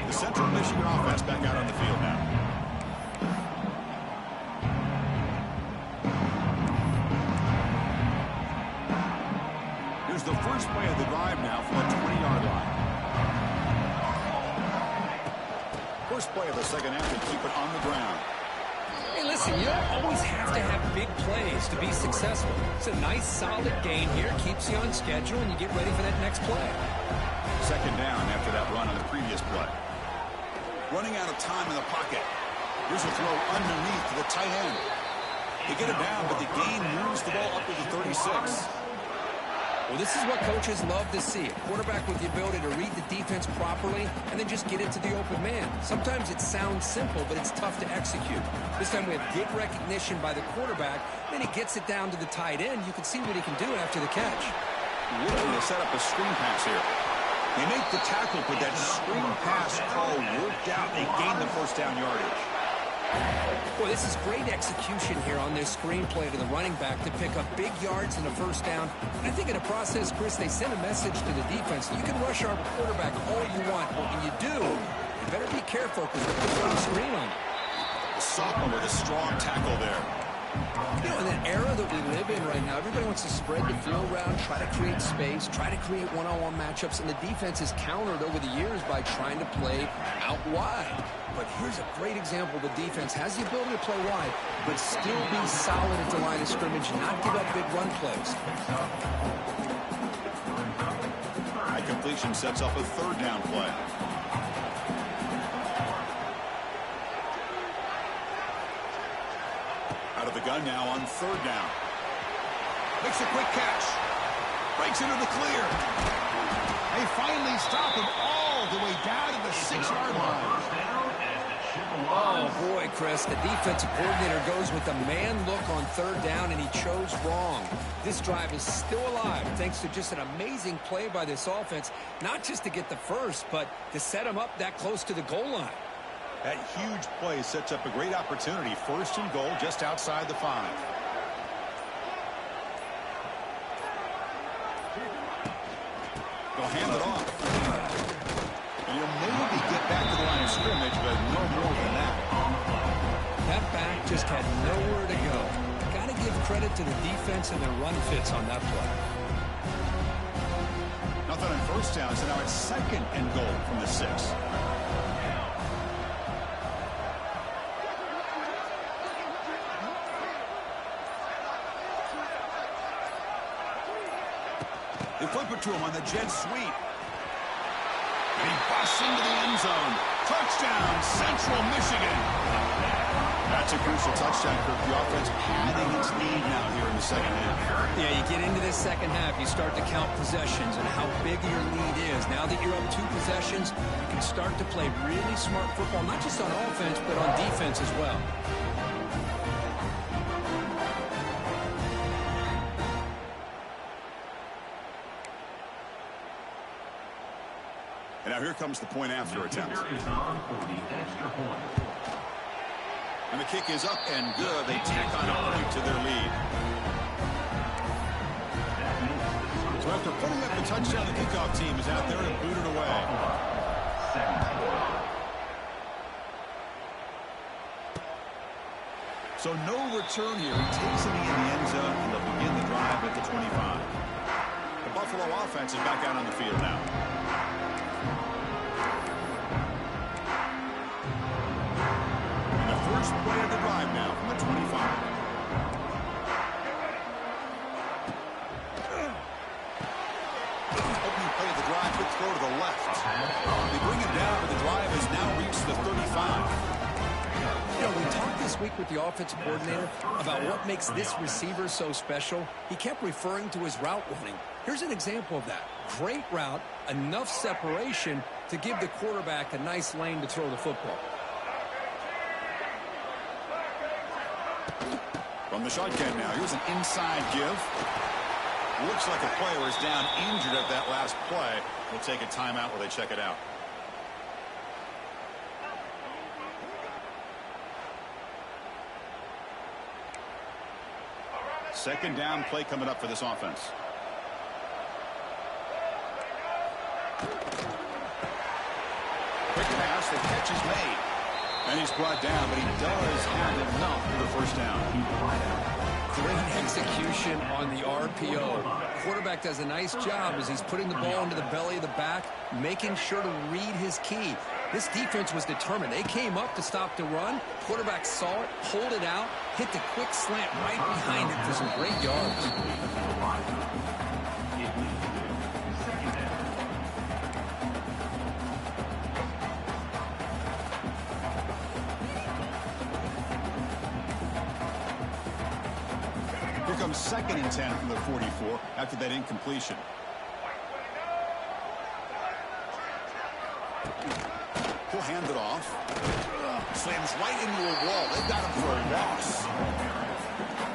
The Central Michigan offense back out on the field now. Here's the first play of the drive now from the 20-yard line. First play of the second half to keep it on the ground. Hey, listen, you don't always have to have big plays to be successful. It's a nice, solid gain here. Keeps you on schedule, and you get ready for that next play. Second down after that run on the previous play. Running out of time in the pocket. Here's a throw underneath to the tight end. They get it down, but the gain moves the ball up to the 36. Well, this is what coaches love to see. A quarterback with the ability to read the defense properly and then just get it to the open man. Sometimes it sounds simple, but it's tough to execute. This time we have good recognition by the quarterback. Then he gets it down to the tight end. You can see what he can do after the catch. Looking to set up a screen pass here. They make the tackle, but that screen pass call worked out. They gain the first down yardage. Boy, this is great execution here on this screen play to the running back to pick up big yards and a first down. And I think in the process, Chris, they sent a message to the defense. You can rush our quarterback all you want, but when you do, you better be careful because they're putting a screen on you. The sophomore with a strong tackle there. You know, in the era that we live in right now, everybody wants to spread the field around, try to create space, try to create one-on-one matchups, and the defense has countered over the years by trying to play out wide. But here's a great example. The defense has the ability to play wide, but still be solid at the line of scrimmage, not give up big run plays. High completion sets up a third down play. Out of the gun now on third down. Makes a quick catch. Breaks into the clear. They finally stop him all the way down to the 6-yard line. Oh, boy, Chris, the defensive coordinator goes with the man look on third down, and he chose wrong. This drive is still alive thanks to just an amazing play by this offense, not just to get the first, but to set him up that close to the goal line. That huge play sets up a great opportunity. First and goal just outside the 5. They'll hand it off. And he'll maybe get back to the line of scrimmage, but no more than that. That back just had nowhere to go. Got to give credit to the defense and their run fits on that play. Nothing on first down, so now it's second and goal from the 6. They flip it to him on the jet sweep. And he busts into the end zone. Touchdown, Central Michigan. That's a crucial touchdown, Kirk. The offense padding its lead now here in the second half. Yeah, you get into this second half, you start to count possessions and how big your lead is. Now that you're up 2 possessions, you can start to play really smart football, not just on offense, but on defense as well. And now here comes the point after attempt. And the kick is up and good. They tack on a point to their lead. So after putting up the touchdown, the kickoff team is out there to boot it away. So no return here. He takes it in the end zone, and they'll begin the drive at the 25. The Buffalo offense is back out on the field now. First play of the drive now from the 25. Opening play of the drive, quick throw to the left. They bring him down, but the drive has now reached the 35. You know, we talked this week with the offensive coordinator about what makes this receiver so special. He kept referring to his route running. Here's an example of that. Great route, enough separation to give the quarterback a nice lane to throw the football. From the shotgun now, here's an inside give. Looks like a player is down injured at that last play. We'll take a timeout while they check it out. Second down play coming up for this offense. Quick pass, the catch is made. And he's brought down, but he does have enough for the first down. Great execution on the RPO. Quarterback does a nice job as he's putting the ball into the belly of the back, making sure to read his key. This defense was determined. They came up to stop the run. Quarterback saw it, pulled it out, hit the quick slant right behind it for some great yards. Second and 10 from the 44 after that incompletion. He'll hand it off. Slams right into a wall. They've got him for a loss.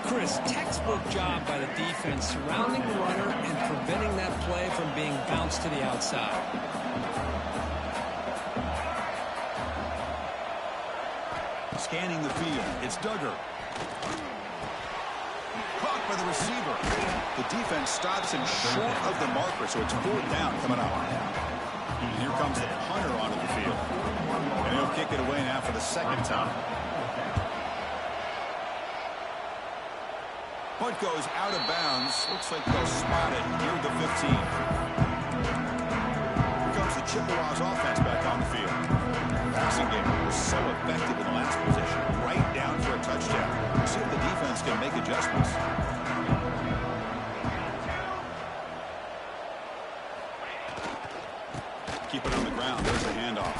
Chris, textbook job by the defense surrounding the runner and preventing that play from being bounced to the outside. Scanning the field. It's Duggar. Caught by the receiver. The defense stops him short of the marker, so it's fourth down coming up. And here comes the punter onto the field. And he'll kick it away now for the second time. Punt goes out of bounds. Looks like they'll spot it near the 15. Here comes the Chippewas offense back on the field. Passing game was so effective in the last position. Right down for a touchdown. We'll see if the defense can make adjustments. Keep it on the ground. There's the handoff.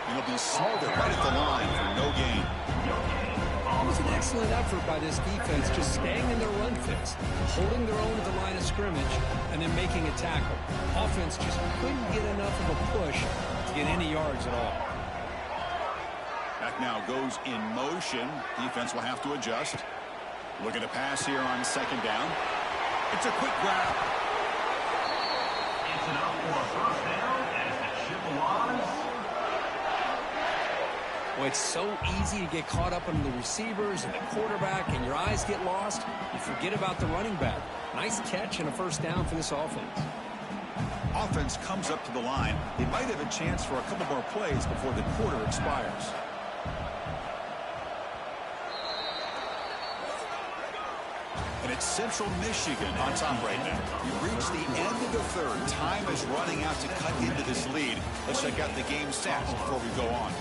And he'll be smothered right at the line for no gain. It was an excellent effort by this defense, just staying in their run fix, holding their own at the line of scrimmage, and then making a tackle. Offense just couldn't get enough of a push to get any yards at all. Back now goes in motion. Defense will have to adjust. Looking to pass here on second down. It's a quick grab. It's enough for a first down as the Chippewas. Well, it's so easy to get caught up in the receivers and the quarterback, and your eyes get lost. You forget about the running back. Nice catch and a first down for this offense. Offense comes up to the line. They might have a chance for a couple more plays before the quarter expires. And it's Central Michigan on top right now. We reach the end of the third. Time is running out to cut into this lead. Let's check out the game stats before we go on.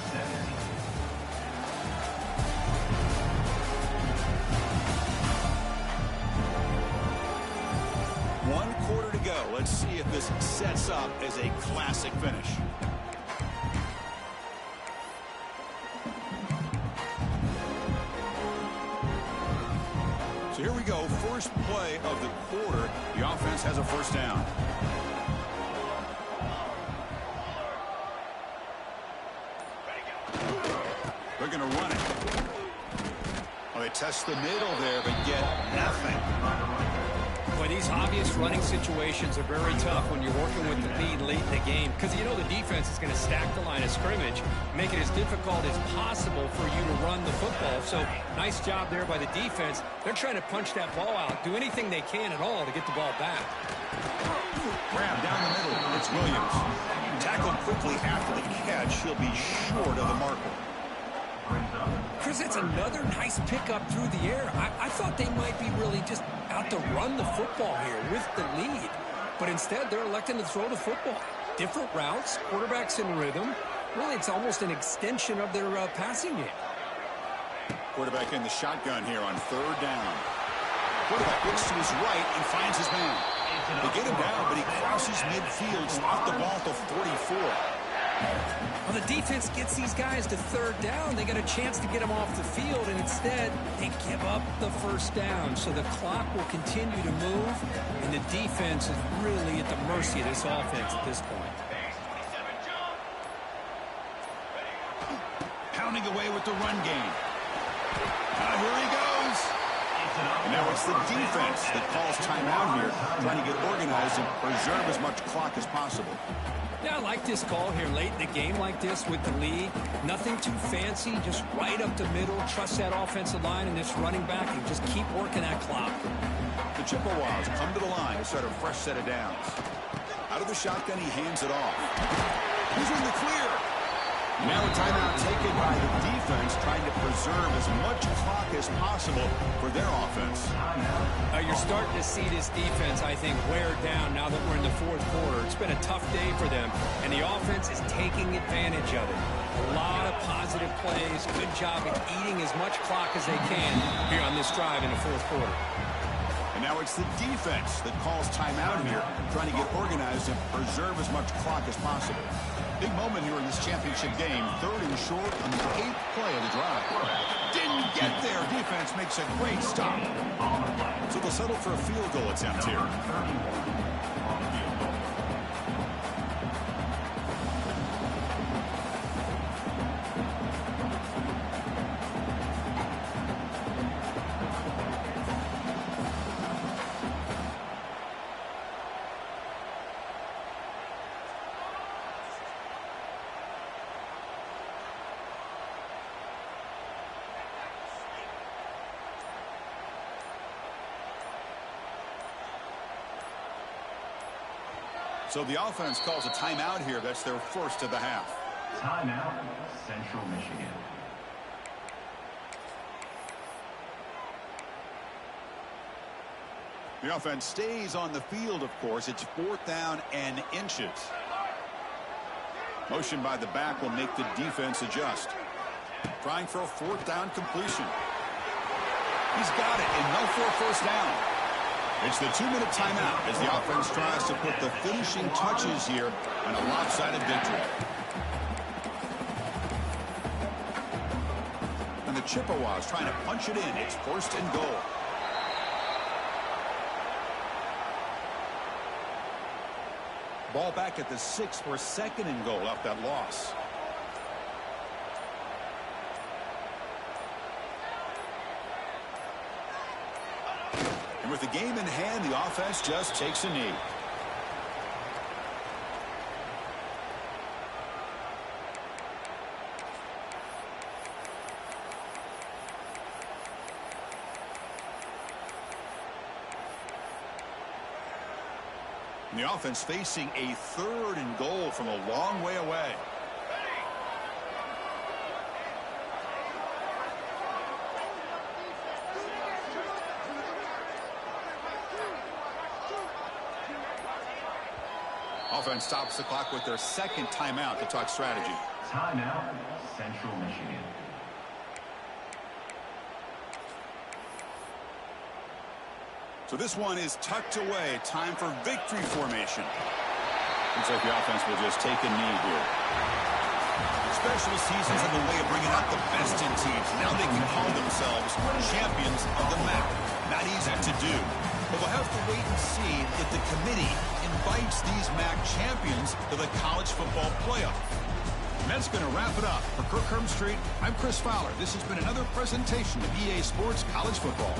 One quarter to go. Let's see if this sets up as a classic finish. So here we go. First play of the quarter. The offense has a first down. They're going to run it. Oh, they test the middle there, but get nothing. Boy, these obvious running situations are very tough when you're working with the lead late in the game, because you know the defense is going to stack the line of scrimmage, make it as difficult as possible for you to run the football. So nice job there by the defense. They're trying to punch that ball out, do anything they can at all to get the ball back. Grab down the middle. It's Williams. Tackled quickly after the catch. He'll be short of the marker. Chris, it's another nice pickup through the air. I thought they might be really just out to run the football here with the lead. But instead, they're electing to throw the football. Different routes, quarterbacks in rhythm. Really, it's almost an extension of their passing game. Quarterback in the shotgun here on third down. Quarterback looks to his right and finds his man. They get him down, but he crosses midfield, spot the ball to 44. Well, the defense gets these guys to third down. They got a chance to get them off the field, and instead, they give up the first down. So the clock will continue to move, and the defense is really at the mercy of this offense at this point. Pounding away with the run game. Here he goes. And now it's the defense that calls timeout here, trying to get organized and preserve as much clock as possible. Yeah, I like this call here late in the game like this with the lead. Nothing too fancy, just right up the middle. Trust that offensive line and this running back and just keep working that clock. The Chippewas come to the line to start a fresh set of downs. Out of the shotgun, he hands it off. He's in the clear. Now a timeout taken by the defense, trying to preserve as much clock as possible for their offense. You're starting to see this defense, I think, wear down now that we're in the fourth quarter. It's been a tough day for them, and the offense is taking advantage of it. A lot of positive plays. Good job at eating as much clock as they can here on this drive in the fourth quarter. And now it's the defense that calls timeout here, trying to get organized and preserve as much clock as possible. Big moment here in this championship game. Third and short on the 8th play of the drive. Didn't get there. Defense makes a great stop. So they'll settle for a field goal attempt here. So the offense calls a timeout here. That's their first of the half. Timeout, Central Michigan. The offense stays on the field, of course. It's 4th down and inches. Motion by the back will make the defense adjust. Trying for a 4th down completion. He's got it, enough for a first down. It's the 2-minute timeout as the offense tries to put the finishing touches here on a lopsided victory. And the Chippewas trying to punch it in. It's 1st and goal. Ball back at the 6 for 2nd and goal off that loss. And with the game in hand, the offense just takes a knee. And the offense facing a 3rd and goal from a long way away. Offense stops the clock with their 2nd timeout to talk strategy. Timeout, Central Michigan. So this one is tucked away. Time for victory formation. Looks like the offense will just take a knee here. Special seasons have a way of bringing out the best in teams. Now they can call themselves champions of the MAC. Not easy to do. But we'll have to wait and see if the committee invites these MAC champions to the college football playoff. And that's going to wrap it up. For Kirk Herbstreit, I'm Chris Fowler. This has been another presentation of EA Sports College Football.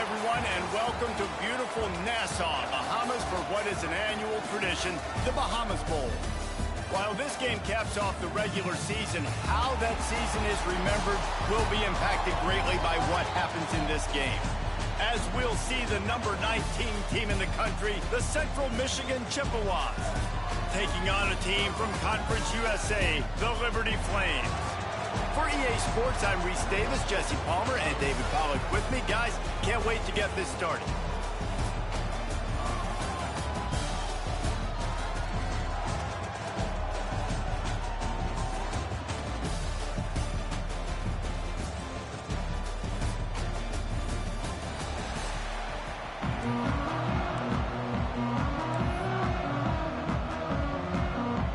everyone, and welcome to beautiful Nassau, Bahamas, for what is an annual tradition, the Bahamas Bowl. While this game caps off the regular season, how that season is remembered will be impacted greatly by what happens in this game. As we'll see the number 19 team in the country, the Central Michigan Chippewas, taking on a team from Conference USA, the Liberty Flames. For EA Sports, I'm Reese Davis, Jesse Palmer, and David Pollack with me. Guys, can't wait to get this started.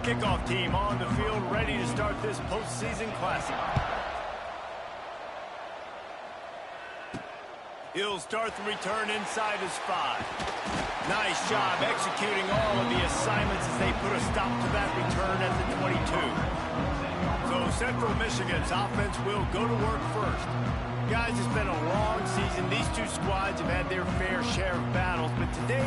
Kickoff team on the field, ready to start this postseason classic. He'll start the return inside his 5. Nice job executing all of the assignments as they put a stop to that return at the 22. So Central Michigan's offense will go to work first. Guys, it's been a long season. These two squads have had their fair share of battles, but today,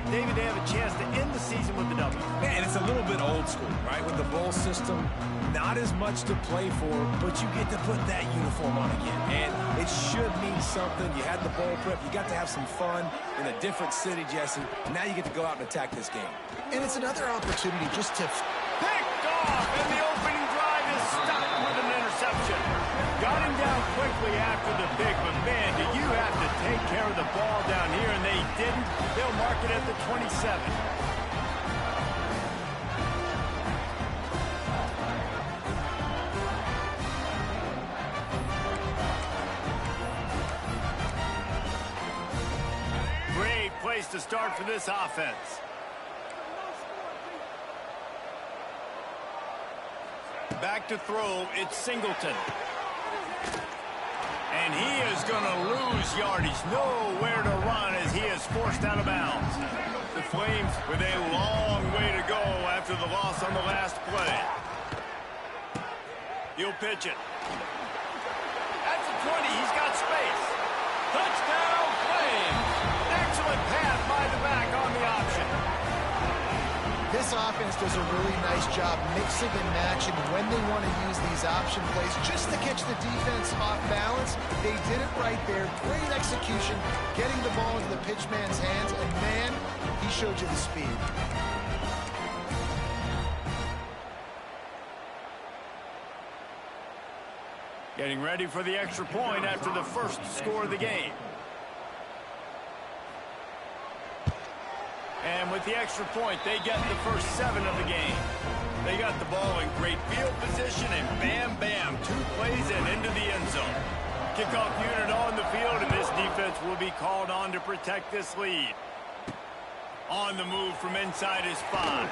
David, they have a chance to end the season with a W. And it's a little bit old school, right? With the bowl system, not as much to play for, but you get to put that uniform on again. And it should mean something. You had the bowl prep. You got to have some fun in a different city, Jesse. Now you get to go out and attack this game. And it's another opportunity just to... Picked off, and the opening drive is stopped with an interception. Got him down quickly after the pick, but man, do you have to take care of the ball down here, and they didn't. They'll mark it at the 27. Great place to start for this offense. Back to throw, it's Singleton. And he is going to lose yardage. Nowhere to run as he is forced out of bounds. The Flames with a long way to go after the loss on the last play. He'll pitch it. At the 20, he's got space. Touchdown, Flames. Excellent pass by the back on the option. This offense does a really nice job mixing and matching when they want to use these option plays just to catch the defense off balance. They did it right there. Great execution, getting the ball into the pitchman's hands, and man, he showed you the speed. Getting ready for the extra point after the first score of the game. And with the extra point, they get the first 7 of the game. They got the ball in great field position, and bam, bam, 2 plays and into the end zone. Kickoff unit on the field, and this defense will be called on to protect this lead. On the move from inside his 5.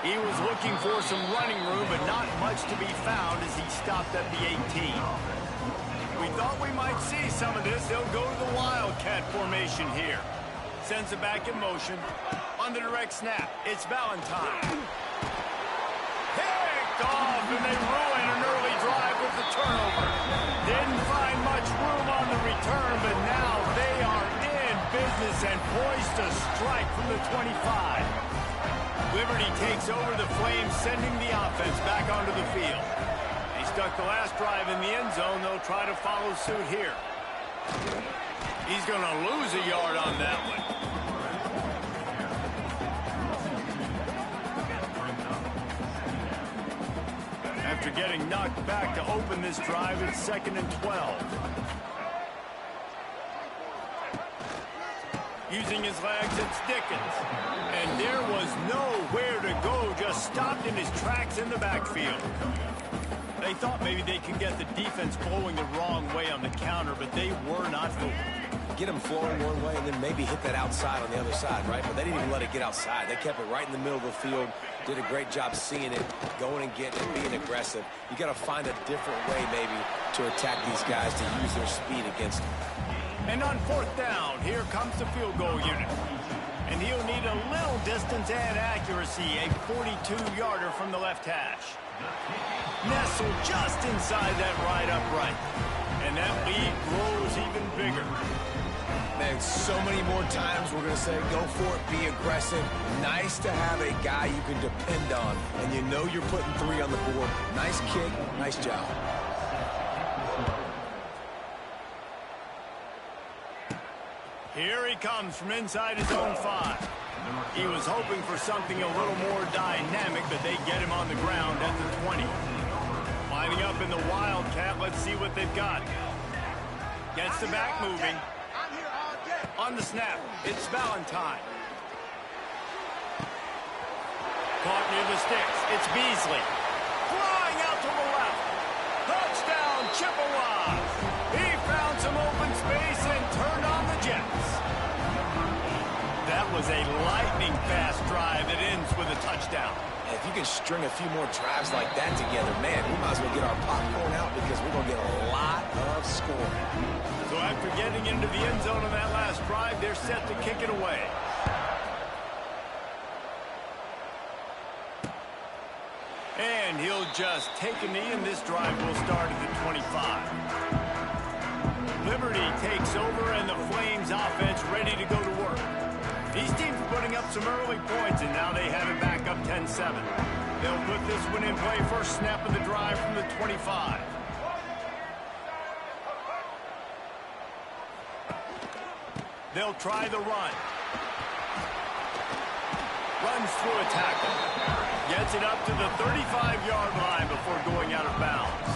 He was looking for some running room, but not much to be found as he stopped at the 18. We thought we might see some of this. They'll go to the Wildcat formation here. Sends it back in motion. On the direct snap, it's Valentine. Picked off, and they ruin an early drive with the turnover. Didn't find much room on the return, but now they are in business and poised to strike from the 25. Liberty takes over the Flames, sending the offense back onto the field. They stuck the last drive in the end zone. They'll try to follow suit here. He's going to lose a yard on that one. After getting knocked back to open this drive, it's 2nd and 12. Using his legs, it's Dickens. And there was nowhere to go, just stopped in his tracks in the backfield. They thought maybe they could get the defense flowing the wrong way on the counter, but they were not fooled. Get them flowing one way and then maybe hit that outside on the other side, right? But they didn't even let it get outside. They kept it right in the middle of the field, did a great job seeing it, going and getting it, being aggressive. You got to find a different way maybe to attack these guys, to use their speed against them. And on 4th down, here comes the field goal unit. And he'll need a little distance and accuracy, a 42-yarder from the left hash. Nestled just inside that right upright. And that lead grows even bigger. Man, so many more times we're going to say, go for it, be aggressive. Nice to have a guy you can depend on, and you know you're putting 3 on the board. Nice kick, nice job. Here he comes from inside his own 5. He was hoping for something a little more dynamic, but they get him on the ground at the 20. Lining up in the Wildcat, let's see what they've got. Gets the back moving. On the snap, it's Valentine. Caught near the sticks, it's Beasley. Flying out to the left. Touchdown, Chippewas. He found some open space and turned on the Jets. That was a lightning-fast drive that ends with a touchdown. If you can string a few more drives like that together, man, we might as well get our popcorn out because we're going to get a lot of scoring. So after getting into the end zone on that last drive, they're set to kick it away. And he'll just take a knee, and this drive will start at the 25. Liberty takes over, and the Flames offense ready to go to work. These teams putting up some early points, and now they have it back up 10-7. They'll put this one in play first snap of the drive from the 25. They'll try the run. Runs through a tackle. Gets it up to the 35-yard line before going out of bounds.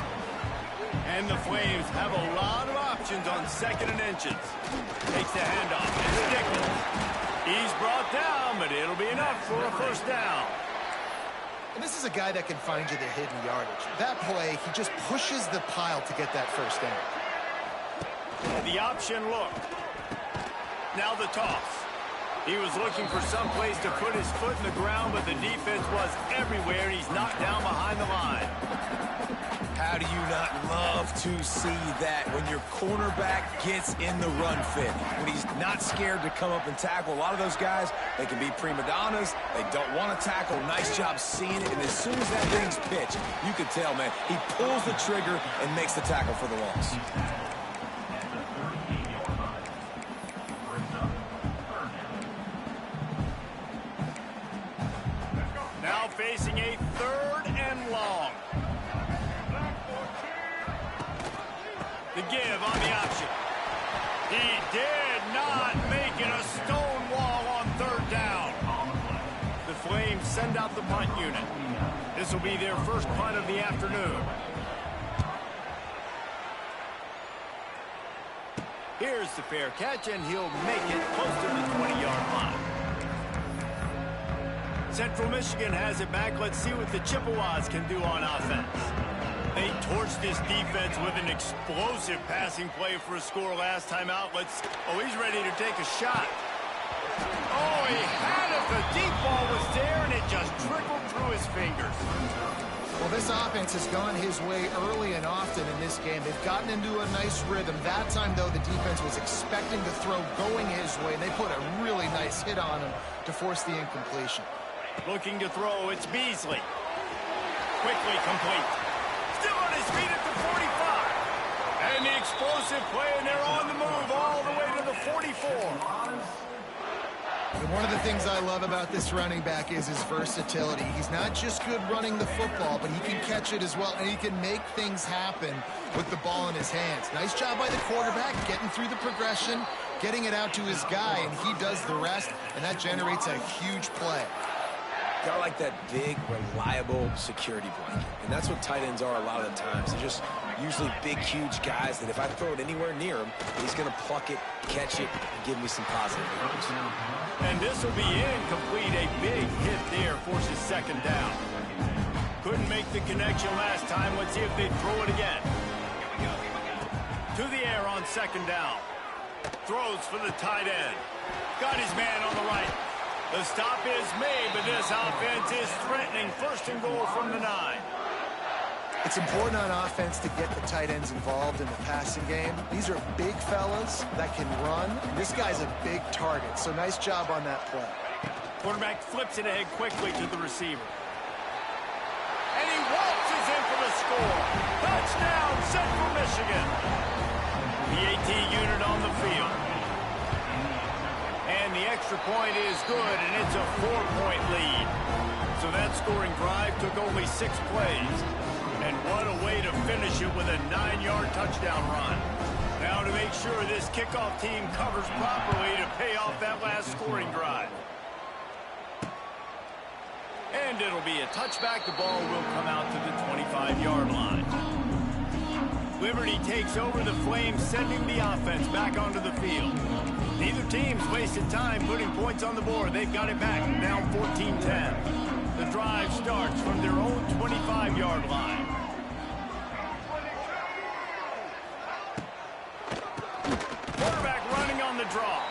And the Flames have a lot of options on 2nd and inches. Takes the handoff. It's Nichols. He's brought down, but it'll be enough for a first down. And this is a guy that can find you the hidden yardage. That play, he just pushes the pile to get that first down. The option look. Now the toss. He was looking for some place to put his foot in the ground, but the defense was everywhere, and he's knocked down behind the line. How do you not love to see that when your cornerback gets in the run fit? When he's not scared to come up and tackle. A lot of those guys, they can be prima donnas. They don't want to tackle. Nice job seeing it. And as soon as that thing's pitched, you can tell, man, he pulls the trigger and makes the tackle for the loss. Now facing a 3rd and long. The give on the option. He did not make it a stone wall on 3rd down. The Flames send out the punt unit. This will be their first punt of the afternoon. Here's the fair catch, and he'll make it close to the 20-yard line. Central Michigan has it back. Let's see what the Chippewas can do on offense. They torched this defense with an explosive passing play for a score last time out. Oh, he's ready to take a shot. Oh, he had it. The deep ball was there, and it just trickled through his fingers. Well, this offense has gone his way early and often in this game. They've gotten into a nice rhythm. That time, though, the defense was expecting the throw going his way. They put a really nice hit on him to force the incompletion. Looking to throw, it's Beasley. Quickly complete. Still on his feet at the 45. And the explosive play, and they're on the move all the way to the 44. And one of the things I love about this running back is his versatility. He's not just good running the football, but he can catch it as well, and he can make things happen with the ball in his hands. Nice job by the quarterback, getting through the progression, getting it out to his guy, and he does the rest, and that generates a huge play. Got like that big, reliable security blanket. And that's what tight ends are a lot of the times. They're just usually big, huge guys that if I throw it anywhere near him, he's going to pluck it, catch it, and give me some positive yards. And this will be incomplete. A big hit there forces 2nd down. Couldn't make the connection last time. Let's see if they throw it again. To the air on 2nd down. Throws for the tight end. Got his man on the right. The stop is made, but this offense is threatening 1st and goal from the 9. It's important on offense to get the tight ends involved in the passing game. These are big fellas that can run. This guy's a big target, so nice job on that play. Quarterback flips it ahead quickly to the receiver. And he waltzes in for the score. Touchdown, Central Michigan. The AT unit on the field. the extra point is good, and it's a 4-point lead. So that scoring drive took only 6 plays. And what a way to finish it with a 9-yard touchdown run. Now to make sure this kickoff team covers properly to pay off that last scoring drive. And it'll be a touchback. The ball will come out to the 25-yard line. Liberty takes over the Flames, sending the offense back onto the field. Neither team's wasted time putting points on the board. They've got it back, down 14-10. The drive starts from their own 25-yard line. Quarterback running on the draw.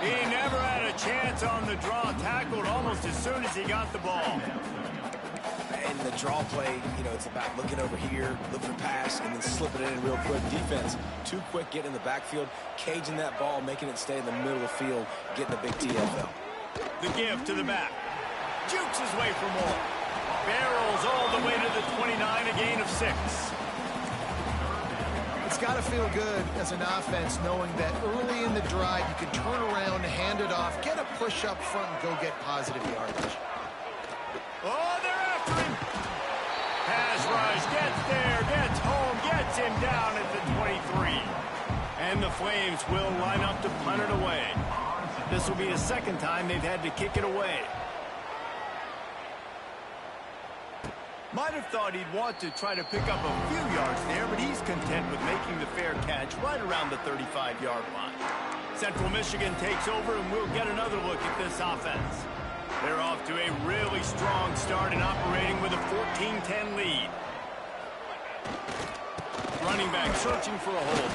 He never had a chance on the draw, tackled almost as soon as he got the ball. And the draw play, you know, it's about looking over here, looking to pass, and then slipping it in real quick. Defense, too quick getting in the backfield, caging that ball, making it stay in the middle of the field, getting a big TFL. The give to the back. Jukes his way for more. Barrels all the way to the 29, a gain of 6. It's got to feel good as an offense knowing that early in the drive you can turn around, hand it off, get a push up front, and go get positive yardage. Oh, they're after him. Pass rush, gets there, gets home, gets him down at the 23. And the Flames will line up to punt it away. This will be the second time they've had to kick it away. Might have thought he'd want to try to pick up a few yards there, but he's content with making the fair catch right around the 35-yard line. Central Michigan takes over, and we'll get another look at this offense. They're off to a really strong start and operating with a 14-10 lead. Running back searching for a hole.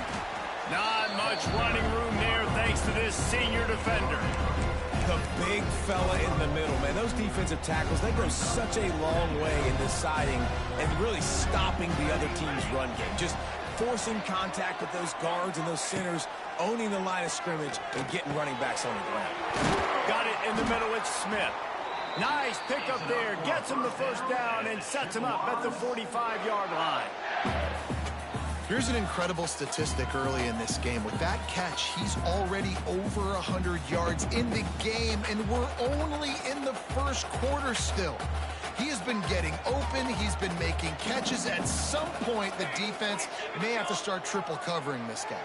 Not much running room there thanks to this senior defender. The big fella in the middle, man. Those defensive tackles, they go such a long way in deciding and really stopping the other team's run game. Just forcing contact with those guards and those centers, owning the line of scrimmage, and getting running backs on the ground. Got it in the middle. It's Smith. Nice pickup there. Gets him the first down and sets him up at the 45-yard line. Here's an incredible statistic early in this game. With that catch, he's already over 100 yards in the game, and we're only in the first quarter still. He has been getting open. He's been making catches. At some point, the defense may have to start triple covering this guy.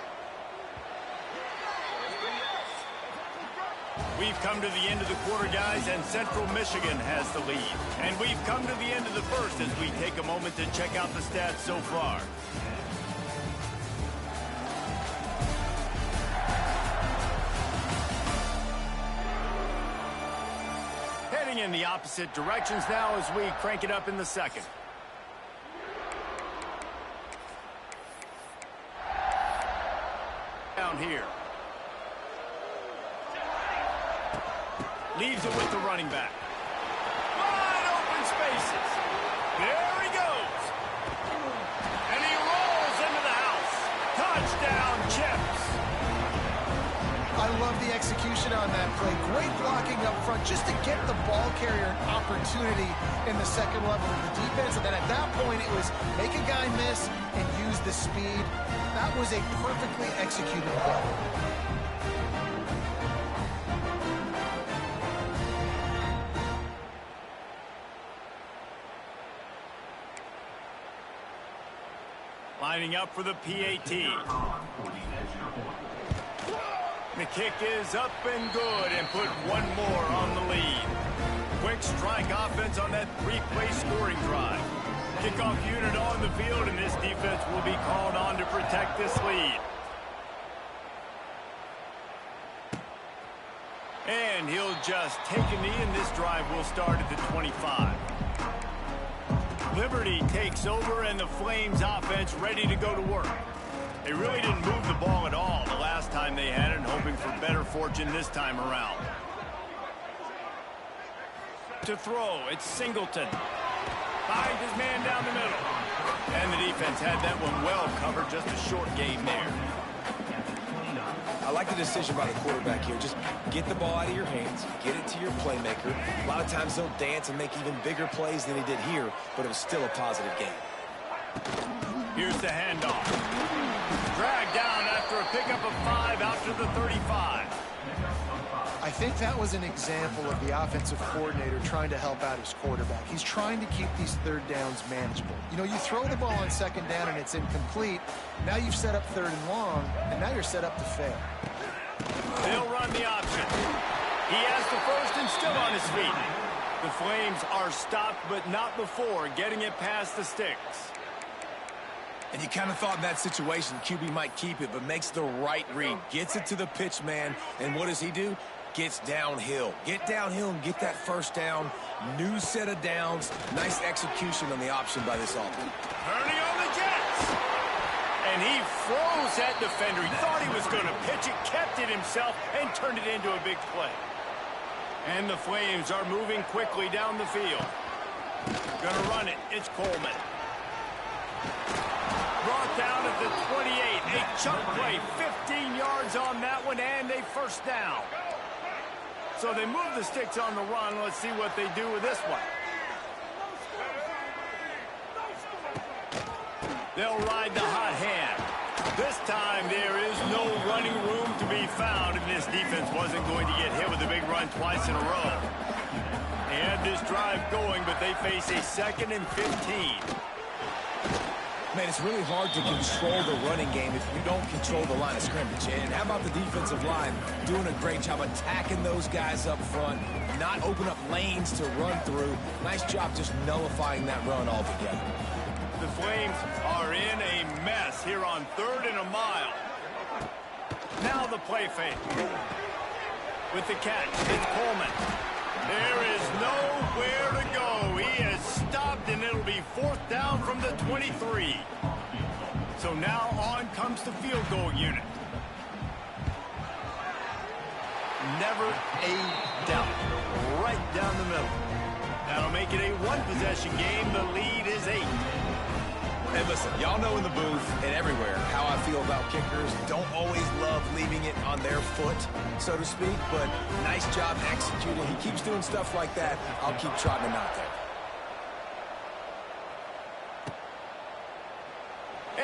We've come to the end of the quarter, guys, and Central Michigan has the lead. And we've come to the end of the first as we take a moment to check out the stats so far. Heading in the opposite directions now as we crank it up in the second. Down here. Leaves it with the running back. Wide open spaces. There he goes. And he rolls into the house. Touchdown, Chips. I love the execution on that play. Great blocking up front just to get the ball carrier an opportunity in the second level of the defense. And then at that point, it was make a guy miss and use the speed. That was a perfectly executed play. Lining up for the PAT. The kick is up and good and put one more on the lead. Quick strike offense on that 3-play scoring drive. Kickoff unit on the field, and this defense will be called on to protect this lead. And he'll just take a knee, and this drive will start at the 25. Liberty takes over, and the Flames offense ready to go to work. They really didn't move the ball at all the last time they had it, and hoping for better fortune this time around. To throw, it's Singleton. Finds his man down the middle. And the defense had that one well covered, just a short game there. I like the decision by the quarterback here. Just get the ball out of your hands, get it to your playmaker. A lot of times they'll dance and make even bigger plays than he did here, but it was still a positive game. Here's the handoff. Dragged down after a pickup of 5 out to the 35. I think that was an example of the offensive coordinator trying to help out his quarterback. He's trying to keep these third downs manageable. You know, you throw the ball on second down and it's incomplete. Now you've set up third and long, and now you're set up to fail. They'll run the option. He has the first and still on his feet. The Flames are stopped, but not before getting it past the sticks. And you kind of thought in that situation QB might keep it, but makes the right read. Gets it to the pitch man, and what does he do? Gets downhill. Get downhill and get that first down. New set of downs. Nice execution on the option by this offense. Turning on the Jets. And he froze that defender. He thought he was going to pitch it, kept it himself, and turned it into a big play. And the Flames are moving quickly down the field. Gonna run it. It's Coleman. Brought down at the 28. A chunk play. 15 yards on that one, and a first down. So they move the sticks on the run. Let's see what they do with this one. They'll ride the hot hand. This time there is no running room to be found, and this defense wasn't going to get hit with a big run twice in a row. And this drive going, but they face a 2nd and 15. Man, it's really hard to control the running game if you don't control the line of scrimmage. And how about the defensive line doing a great job attacking those guys up front, not open up lanes to run through. Nice job just nullifying that run altogether. The Flames are in a mess here on 3rd and a mile. Now the play fake. With the catch, it's Coleman. There is nowhere to go. He has stopped, and it'll be 4th down from the 23. So now on comes the field goal unit. Never a doubt. Right down the middle. That'll make it a one-possession game. The lead is 8. And listen, y'all know in the booth and everywhere how I feel about kickers. Don't always love leaving it on their foot, so to speak, but nice job executing. He keeps doing stuff like that. I'll keep trotting him out there.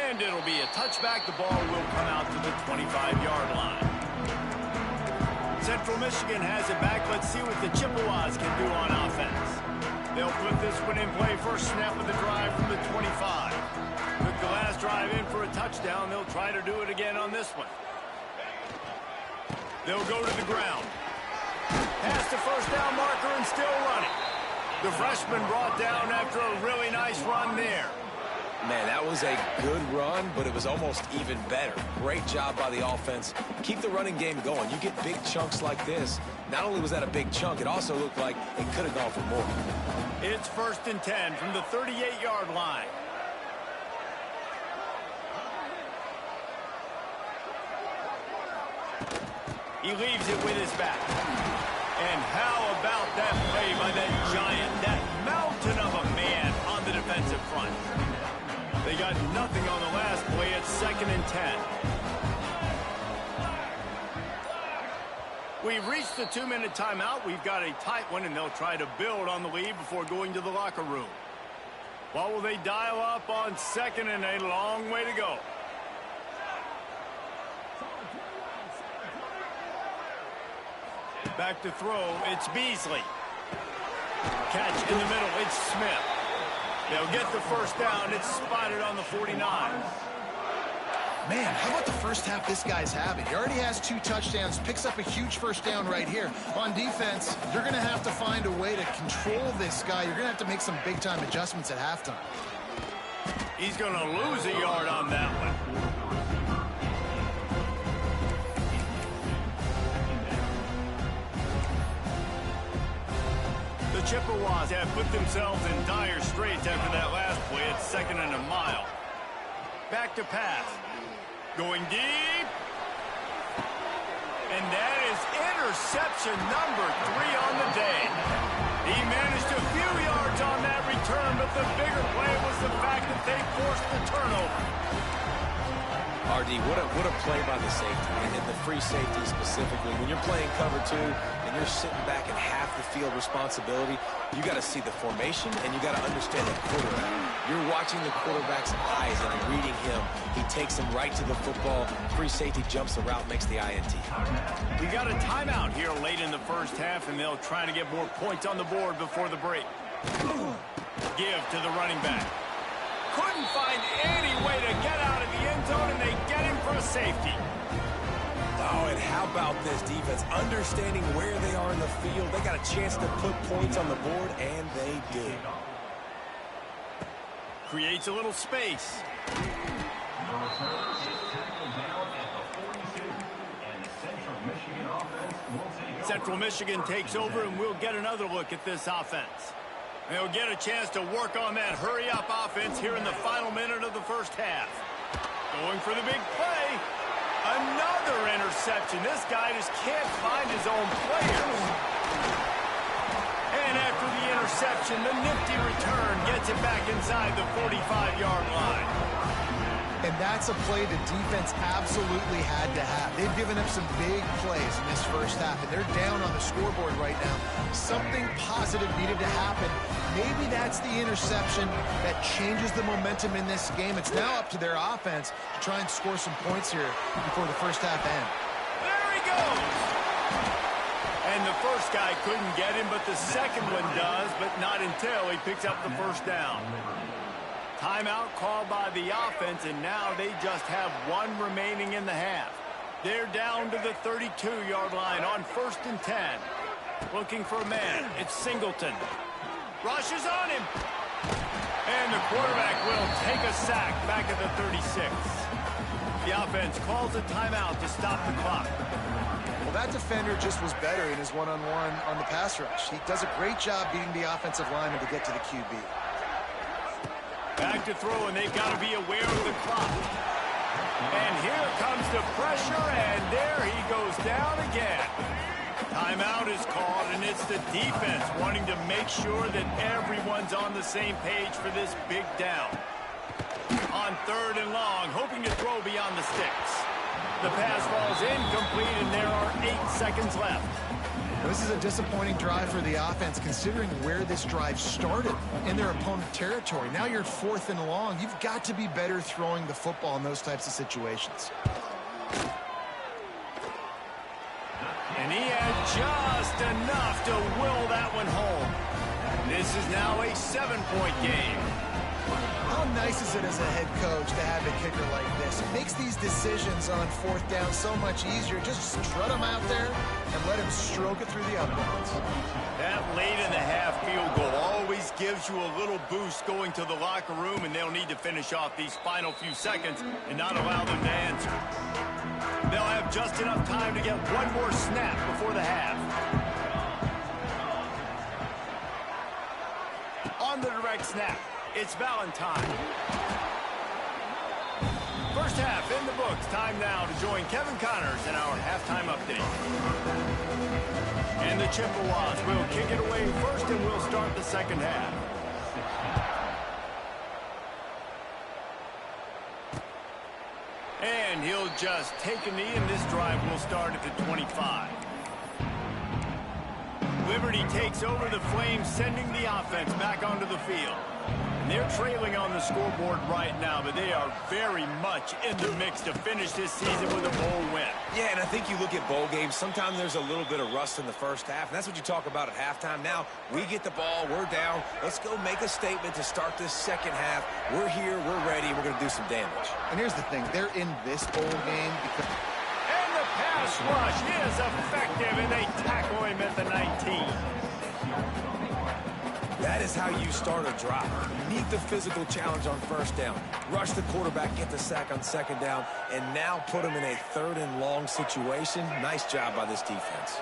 And it'll be a touchback. The ball will come out to the 25-yard line. Central Michigan has it back. Let's see what the Chippewas can do on offense. They'll put this one in play. First snap of the drive from the 25. Took the last drive in for a touchdown. They'll try to do it again on this one. They'll go to the ground. Past the first down marker and still running. The freshman brought down after a really nice run there. Man, that was a good run, but it was almost even better. Great job by the offense. Keep the running game going. You get big chunks like this. Not only was that a big chunk, it also looked like it could have gone for more. It's 1st and 10 from the 38-yard line. He leaves it with his back. And how about that play by that giant, that mountain of a man on the defensive front? They got nothing on the last play. It's 2nd and 10. We've reached the 2-minute timeout. We've got a tight one, and they'll try to build on the lead before going to the locker room. What will they dial up on 2nd and a long way to go? Back to throw. It's Beasley. Catch in the middle. It's Smith. They'll get the first down. It's spotted on the 49. Man, how about the first half this guy's having? He already has 2 touchdowns, picks up a huge first down right here. On defense, you're going to have to find a way to control this guy. You're going to have to make some big-time adjustments at halftime. He's going to lose a yard on that one. The Chippewas have put themselves in dire straits after that last play. It's 2nd and a mile. Back to pass. Going deep. And that is interception number 3 on the day. He managed a few yards on that return, but the bigger play was the fact that they forced the turnover. RD, what a play by the safety, and the free safety specifically. When you're playing cover 2 and you're sitting back at half the field responsibility, you got to see the formation and you got to understand the quarterback. You're watching the quarterback's eyes and reading him. He takes him right to the football. Free safety jumps the route, makes the INT. We got a timeout here late in the first half, and they'll try to get more points on the board before the break. Give to the running back. Couldn't find any way to get out of the end zone, and they get him for a safety. Oh, and how about this defense? Understanding where they are in the field. They got a chance to put points on the board, and they did. Creates a little space. Central Michigan takes over, and we'll get another look at this offense. They'll get a chance to work on that hurry-up offense here in the final minute of the first half. Going for the big play. Another interception. This guy just can't find his own players. And after the interception, the nifty return gets it back inside the 45-yard line. And that's a play the defense absolutely had to have. They've given up some big plays in this first half, and they're down on the scoreboard right now. Something positive needed to happen. Maybe that's the interception that changes the momentum in this game. It's now up to their offense to try and score some points here before the first half ends. There he goes! And the first guy couldn't get him, but the second one does, but not until he picks up the first down. Timeout called by the offense, and now they just have one remaining in the half. They're down to the 32-yard line on 1st and 10. Looking for a man. It's Singleton. Rushes on him. And the quarterback will take a sack back at the 36. The offense calls a timeout to stop the clock. Well, that defender just was better in his one-on-one on the pass rush. He does a great job beating the offensive lineman to get to the QB. Back to throw, and they've got to be aware of the clock. And here comes the pressure, and there he goes down again. Timeout is called, and it's the defense wanting to make sure that everyone's on the same page for this big down. On 3rd and long, hoping to throw beyond the sticks. The pass falls incomplete, and there are 8 seconds left. This is a disappointing drive for the offense, considering where this drive started in their opponent territory. Now you're 4th and long. You've got to be better throwing the football in those types of situations. And he had just enough to will that one home. This is now a 7-point game. How nice is it as a head coach to have a kicker like this? It makes these decisions on 4th down so much easier. Just strut him out there and let him stroke it through the uplands. That late in the half field goal always gives you a little boost going to the locker room, and they'll need to finish off these final few seconds and not allow them to answer. They'll have just enough time to get one more snap before the half. On the direct snap, it's Valentine. First half in the books. Time now to join Kevin Connors in our halftime update. And the Chippewas will kick it away first, and we'll start the second half. And he'll just take a knee, and this drive will start at the 25. Liberty takes over the Flames, sending the offense back onto the field. And they're trailing on the scoreboard right now, but they are very much in the mix to finish this season with a bowl win. Yeah, and I think you look at bowl games, sometimes there's a little bit of rust in the first half, and that's what you talk about at halftime. Now, we get the ball, we're down. Let's go make a statement to start this second half. We're here, we're ready, we're going to do some damage. And here's the thing, they're in this bowl game because... And the pass rush is effective, and they tackle him at the 19. That is how you start a drive. Meet the physical challenge on 1st down. Rush the quarterback, get the sack on 2nd down, and now put him in a 3rd and long situation. Nice job by this defense.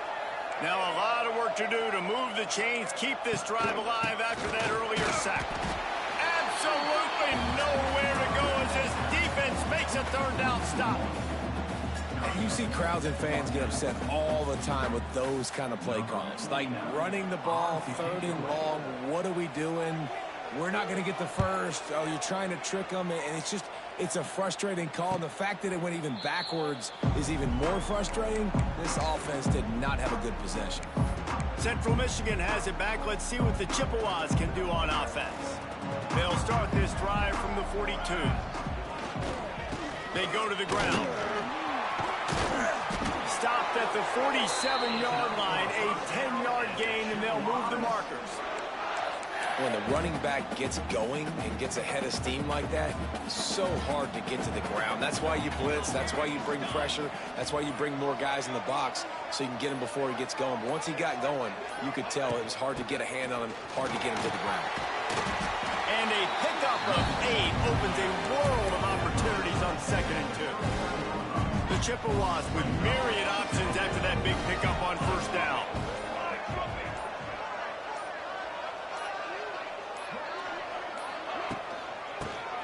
Now a lot of work to do to move the chains, keep this drive alive after that earlier sack. Absolutely nowhere to go as this defense makes a 3rd down stop. You see crowds and fans get upset all the time with those kind of play calls. Like running the ball, 3rd and long, what are we doing? We're not going to get the first. Oh, you're trying to trick them, and it's a frustrating call. And the fact that it went even backwards is even more frustrating. This offense did not have a good possession. Central Michigan has it back. Let's see what the Chippewas can do on offense. They'll start this drive from the 42. They go to the ground. Stopped at the 47-yard line, a 10-yard gain, and they'll move the markers. When the running back gets going and gets ahead of steam like that, it's so hard to get to the ground. That's why you blitz. That's why you bring pressure. That's why you bring more guys in the box so you can get him before he gets going. But once he got going, you could tell it was hard to get a hand on him, hard to get him to the ground. And a pickup of 8 opens a world of opportunities on 2nd and 2. The Chippewas with myriad options after that big pickup on 1st down.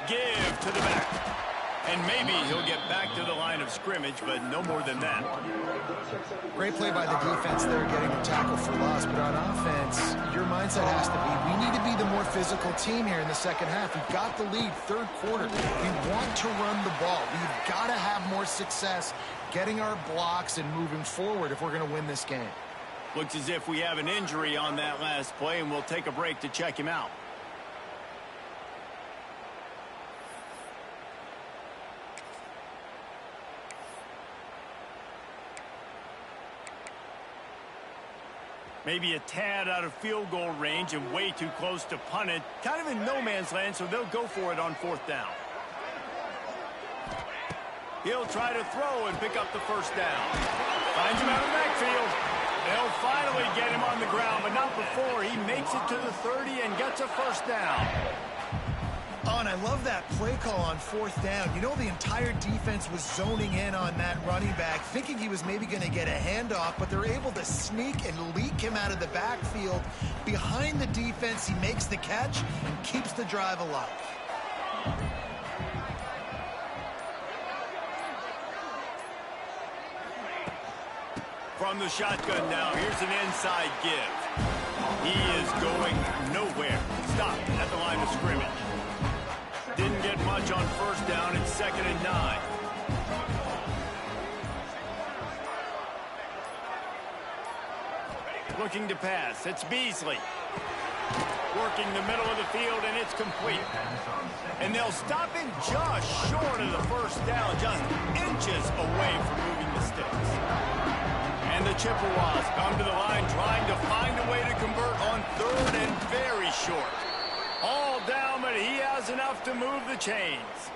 Give to the back. And maybe he'll get back to the line of scrimmage, but no more than that. Great play by the defense there, getting the tackle for loss. But on offense, your mindset has to be, we need to be the more physical team here in the second half. We've got the lead, 3rd quarter. We want to run the ball. We've got to have more success getting our blocks and moving forward if we're going to win this game. Looks as if we have an injury on that last play, and we'll take a break to check him out. Maybe a tad out of field goal range and way too close to punt it. Kind of in no man's land, so they'll go for it on 4th down. He'll try to throw and pick up the 1st down. Finds him out of the backfield. They'll finally get him on the ground, but not before he makes it to the 30 and gets a 1st down. Oh, and I love that play call on 4th down. You know, the entire defense was zoning in on that running back, thinking he was maybe going to get a handoff, but they're able to sneak and leak him out of the backfield. Behind the defense, he makes the catch and keeps the drive alive. From the shotgun now, here's an inside give. He is going nowhere. Stop at the line of scrimmage. Didn't get much on 1st down. It's 2nd and 9. Looking to pass. It's Beasley. Working the middle of the field, and it's complete. And they'll stop him just short of the 1st down, just inches away from moving the sticks. And the Chippewas come to the line trying to find a way to convert on 3rd and very short. All down, but he has enough to move the chains.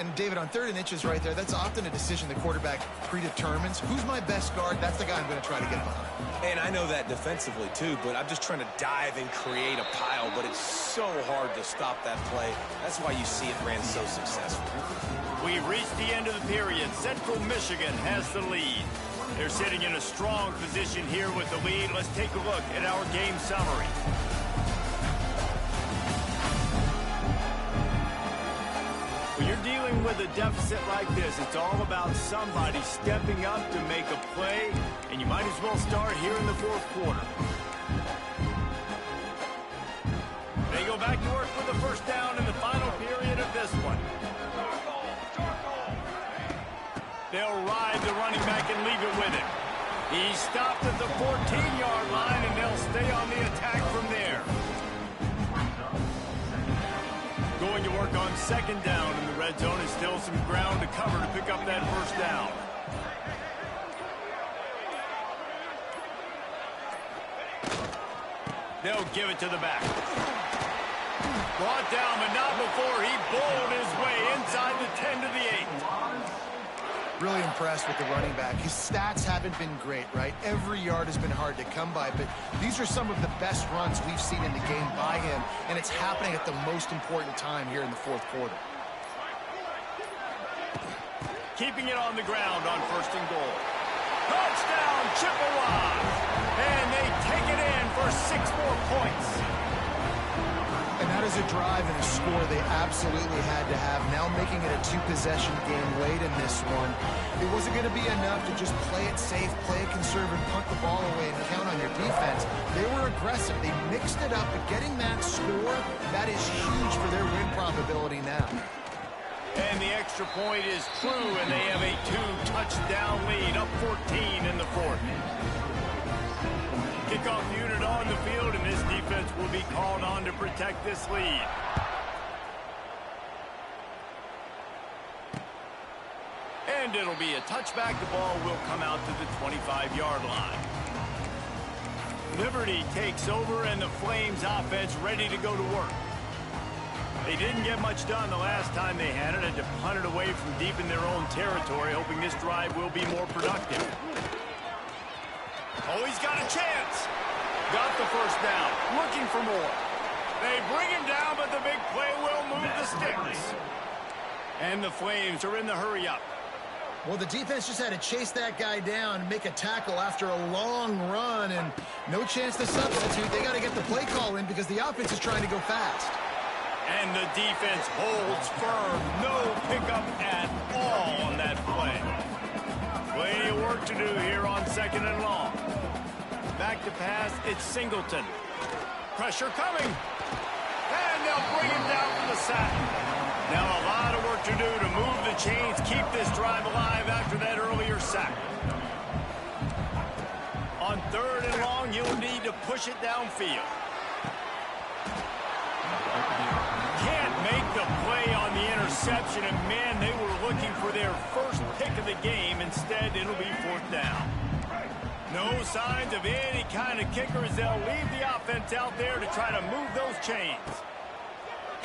And, David, on 3rd and inches right there, that's often a decision the quarterback predetermines. Who's my best guard? That's the guy I'm going to try to get behind. And I know that defensively, too, but I'm just trying to dive and create a pile, but it's so hard to stop that play. That's why you see it ran so successful. We've reached the end of the period. Central Michigan has the lead. They're sitting in a strong position here with the lead. Let's take a look at our game summary. When you're dealing with a deficit like this, it's all about somebody stepping up to make a play, and you might as well start here in the 4th quarter. They go back to work with the 1st down in the final period of this one. They'll ride the running back and leave it with him. He stopped at the 14-yard line, and they'll stay on the attack from there. Going to work on 2nd down in the red zone, and still some ground to cover to pick up that 1st down. They'll give it to the back. Brought down, but not before he bowled his way inside the 10 to the 8. Really impressed with the running back. His stats haven't been great, right? Every yard has been hard to come by, but these are some of the best runs we've seen in the game by him, and it's happening at the most important time here in the 4th quarter. Keeping it on the ground on 1st and goal. Touchdown, Chippewas! And they take it in for 6 more points. And that is a drive and a score they absolutely had to have. Now making it a 2-possession game late in this one. It wasn't going to be enough to just play it safe, play it conservative, punt the ball away, and count on your defense. They were aggressive. They mixed it up, but getting that score, that is huge for their win probability now. And the extra point is true, and they have a 2-touchdown lead, up 14 in the 4th. Kickoff unit on the field, and this defense will be called on to protect this lead. And it'll be a touchback. The ball will come out to the 25-yard line. Liberty takes over, and the Flames offense ready to go to work. They didn't get much done the last time they had it. Had to punt it away from deep in their own territory, hoping this drive will be more productive. Oh, he's got a chance. Got the first down. Looking for more. They bring him down, but the big play will move the sticks. And the Flames are in the hurry-up. Well, the defense just had to chase that guy down and make a tackle after a long run, and no chance to substitute. They got to get the play call in because the offense is trying to go fast. And the defense holds firm. No pickup at all on that play. Plenty of work to do here on 2nd and long. Back to pass, it's Singleton. Pressure coming. And they'll bring him down for the sack. Now a lot of work to do to move the chains, keep this drive alive after that earlier sack. On 3rd and long, you'll need to push it downfield. Can't make the play on the interception, and man, they were looking for their first pick of the game. Instead, it'll be 4th down. No signs of any kind of kickers. They'll leave the offense out there to try to move those chains.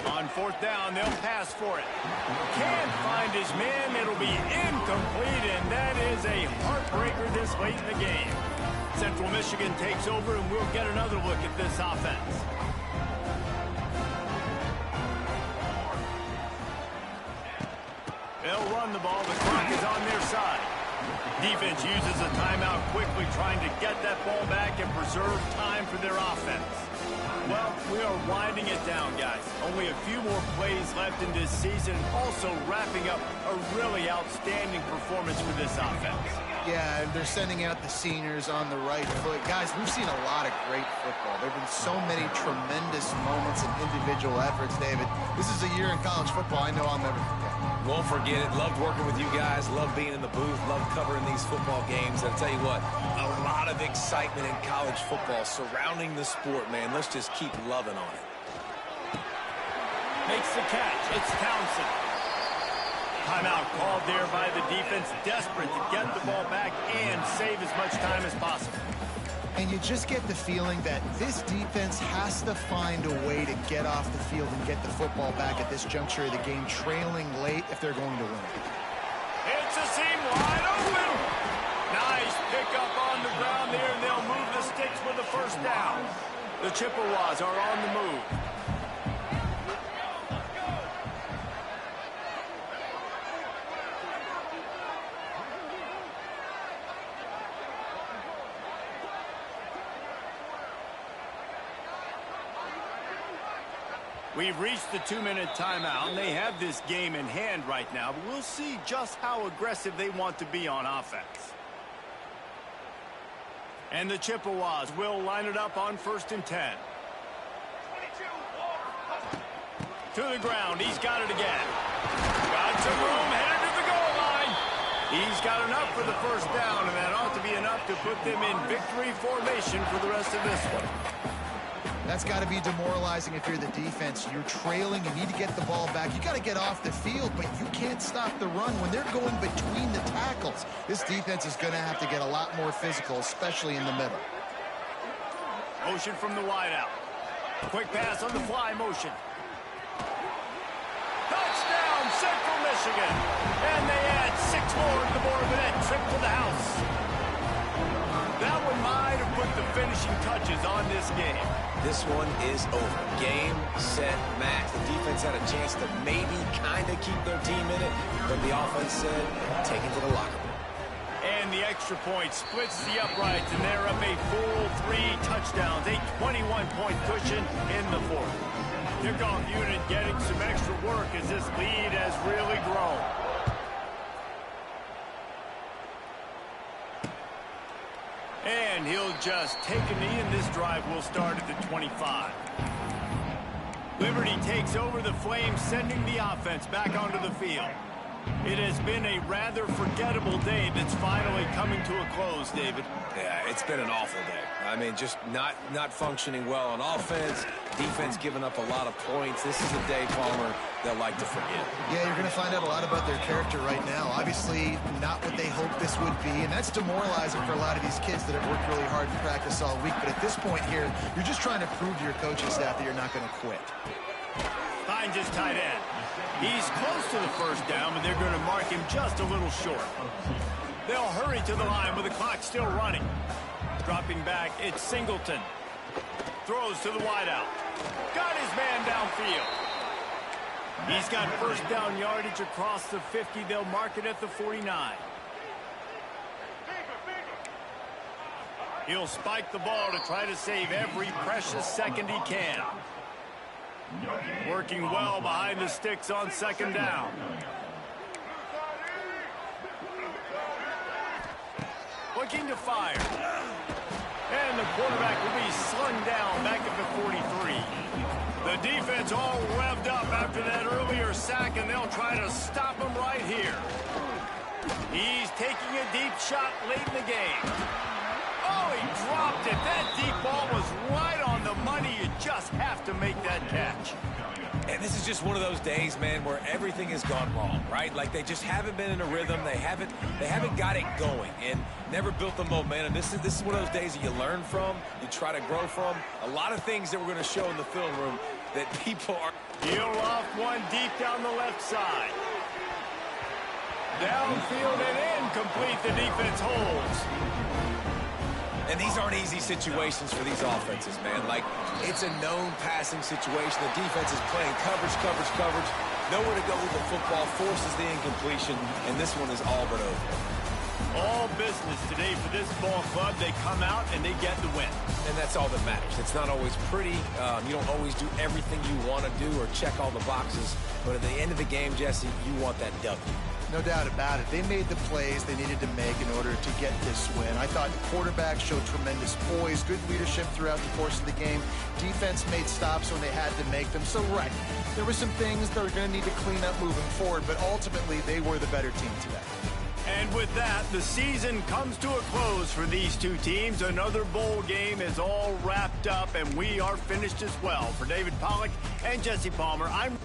On 4th down, they'll pass for it. Can't find his man. It'll be incomplete, and that is a heartbreaker this late in the game. Central Michigan takes over, and we'll get another look at this offense. They'll run the ball. The clock is on their side. Defense uses a timeout quickly, trying to get that ball back and preserve time for their offense. Well, we are winding it down, guys. Only a few more plays left in this season. Also wrapping up a really outstanding performance for this offense. Yeah, and they're sending out the seniors on the right foot. Guys, we've seen a lot of great football. There have been so many tremendous moments and individual efforts, David. This is a year in college football I know I'll never forget. Won't forget it. Loved working with you guys. Loved being in the booth. Loved covering these football games. And I'll tell you what, a lot of excitement in college football surrounding the sport, man. Let's just keep loving on it. Makes the catch. It's Townsend. Timeout called there by the defense, desperate to get the ball back and save as much time as possible. And you just get the feeling that this defense has to find a way to get off the field and get the football back at this juncture of the game, trailing late if they're going to win. It's a seam wide open. Nice pickup on the ground there, and they'll move the sticks with the first down. The Chippewas are on the move. We've reached the 2-minute timeout, and they have this game in hand right now, but we'll see just how aggressive they want to be on offense. And the Chippewas will line it up on 1st and 10. To the ground, he's got it again. Got some room, headed to the goal line. He's got enough for the first down, and that ought to be enough to put them in victory formation for the rest of this one. That's got to be demoralizing if you're the defense. You're trailing, you need to get the ball back. You got to get off the field, but you can't stop the run when they're going between the tackles. This defense is going to have to get a lot more physical, especially in the middle. Motion from the wideout. Quick pass on the fly motion. Touchdown, Central Michigan. And they add 6 more to the board with that trip to the house. That one might have put the finishing touches on this game. This one is over. Game, set, match. The defense had a chance to maybe kind of keep their team in it, but the offense said, take it to the locker room. And the extra point splits the uprights, and they're up a full 3 touchdowns, a 21-point cushion in the 4th. Kickoff unit getting some extra work as this lead has really grown. And he'll just take a knee, and this drive will start at the 25. Liberty takes over the Flames, sending the offense back onto the field. It has been a rather forgettable day that's finally coming to a close, David. Yeah, it's been an awful day. I mean, just not functioning well on offense. Defense giving up a lot of points. This is a day, Palmer, they'll like to forget. Yeah, you're going to find out a lot about their character right now. Obviously, not what they hoped this would be, and that's demoralizing for a lot of these kids that have worked really hard in practice all week. But at this point here, you're just trying to prove to your coaching staff that you're not going to quit. Finds his tight end. He's close to the first down, but they're going to mark him just a little short. They'll hurry to the line with the clock still running. Dropping back, it's Singleton. Throws to the wideout. Got his man downfield. He's got first down yardage across the 50. They'll mark it at the 49. He'll spike the ball to try to save every precious second he can. Working well behind the sticks on second down. Looking to fire. And the quarterback will be slung down back at the 43. The defense all revved up after that earlier sack, and they'll try to stop him right here. He's taking a deep shot late in the game. Oh, he dropped it. That deep ball was right on the money. You just have to make that catch. And this is just one of those days, man, where everything has gone wrong, right? Like they just haven't been in a rhythm. They haven't got it going and never built the momentum. This is one of those days that you learn from, you try to grow from. A lot of things that we're going to show in the film room that people are. He'll off one deep down the left side. Downfield and incomplete. The defense holds. And these aren't easy situations for these offenses, man. Like, it's a known passing situation. The defense is playing coverage. Nowhere to go with the football, forces the incompletion, and this one is all but over. All business today for this ball club. They come out and they get the win. And that's all that matters. It's not always pretty. You don't always do everything you want to do or check all the boxes. But at the end of the game, Jesse, you want that W. No doubt about it. They made the plays they needed to make in order to get this win. I thought the quarterback showed tremendous poise, good leadership throughout the course of the game. Defense made stops when they had to make them. So, right, there were some things that were going to need to clean up moving forward, but ultimately they were the better team today. And with that, the season comes to a close for these two teams. Another bowl game is all wrapped up, and we are finished as well. For David Pollack and Jesse Palmer, I'm...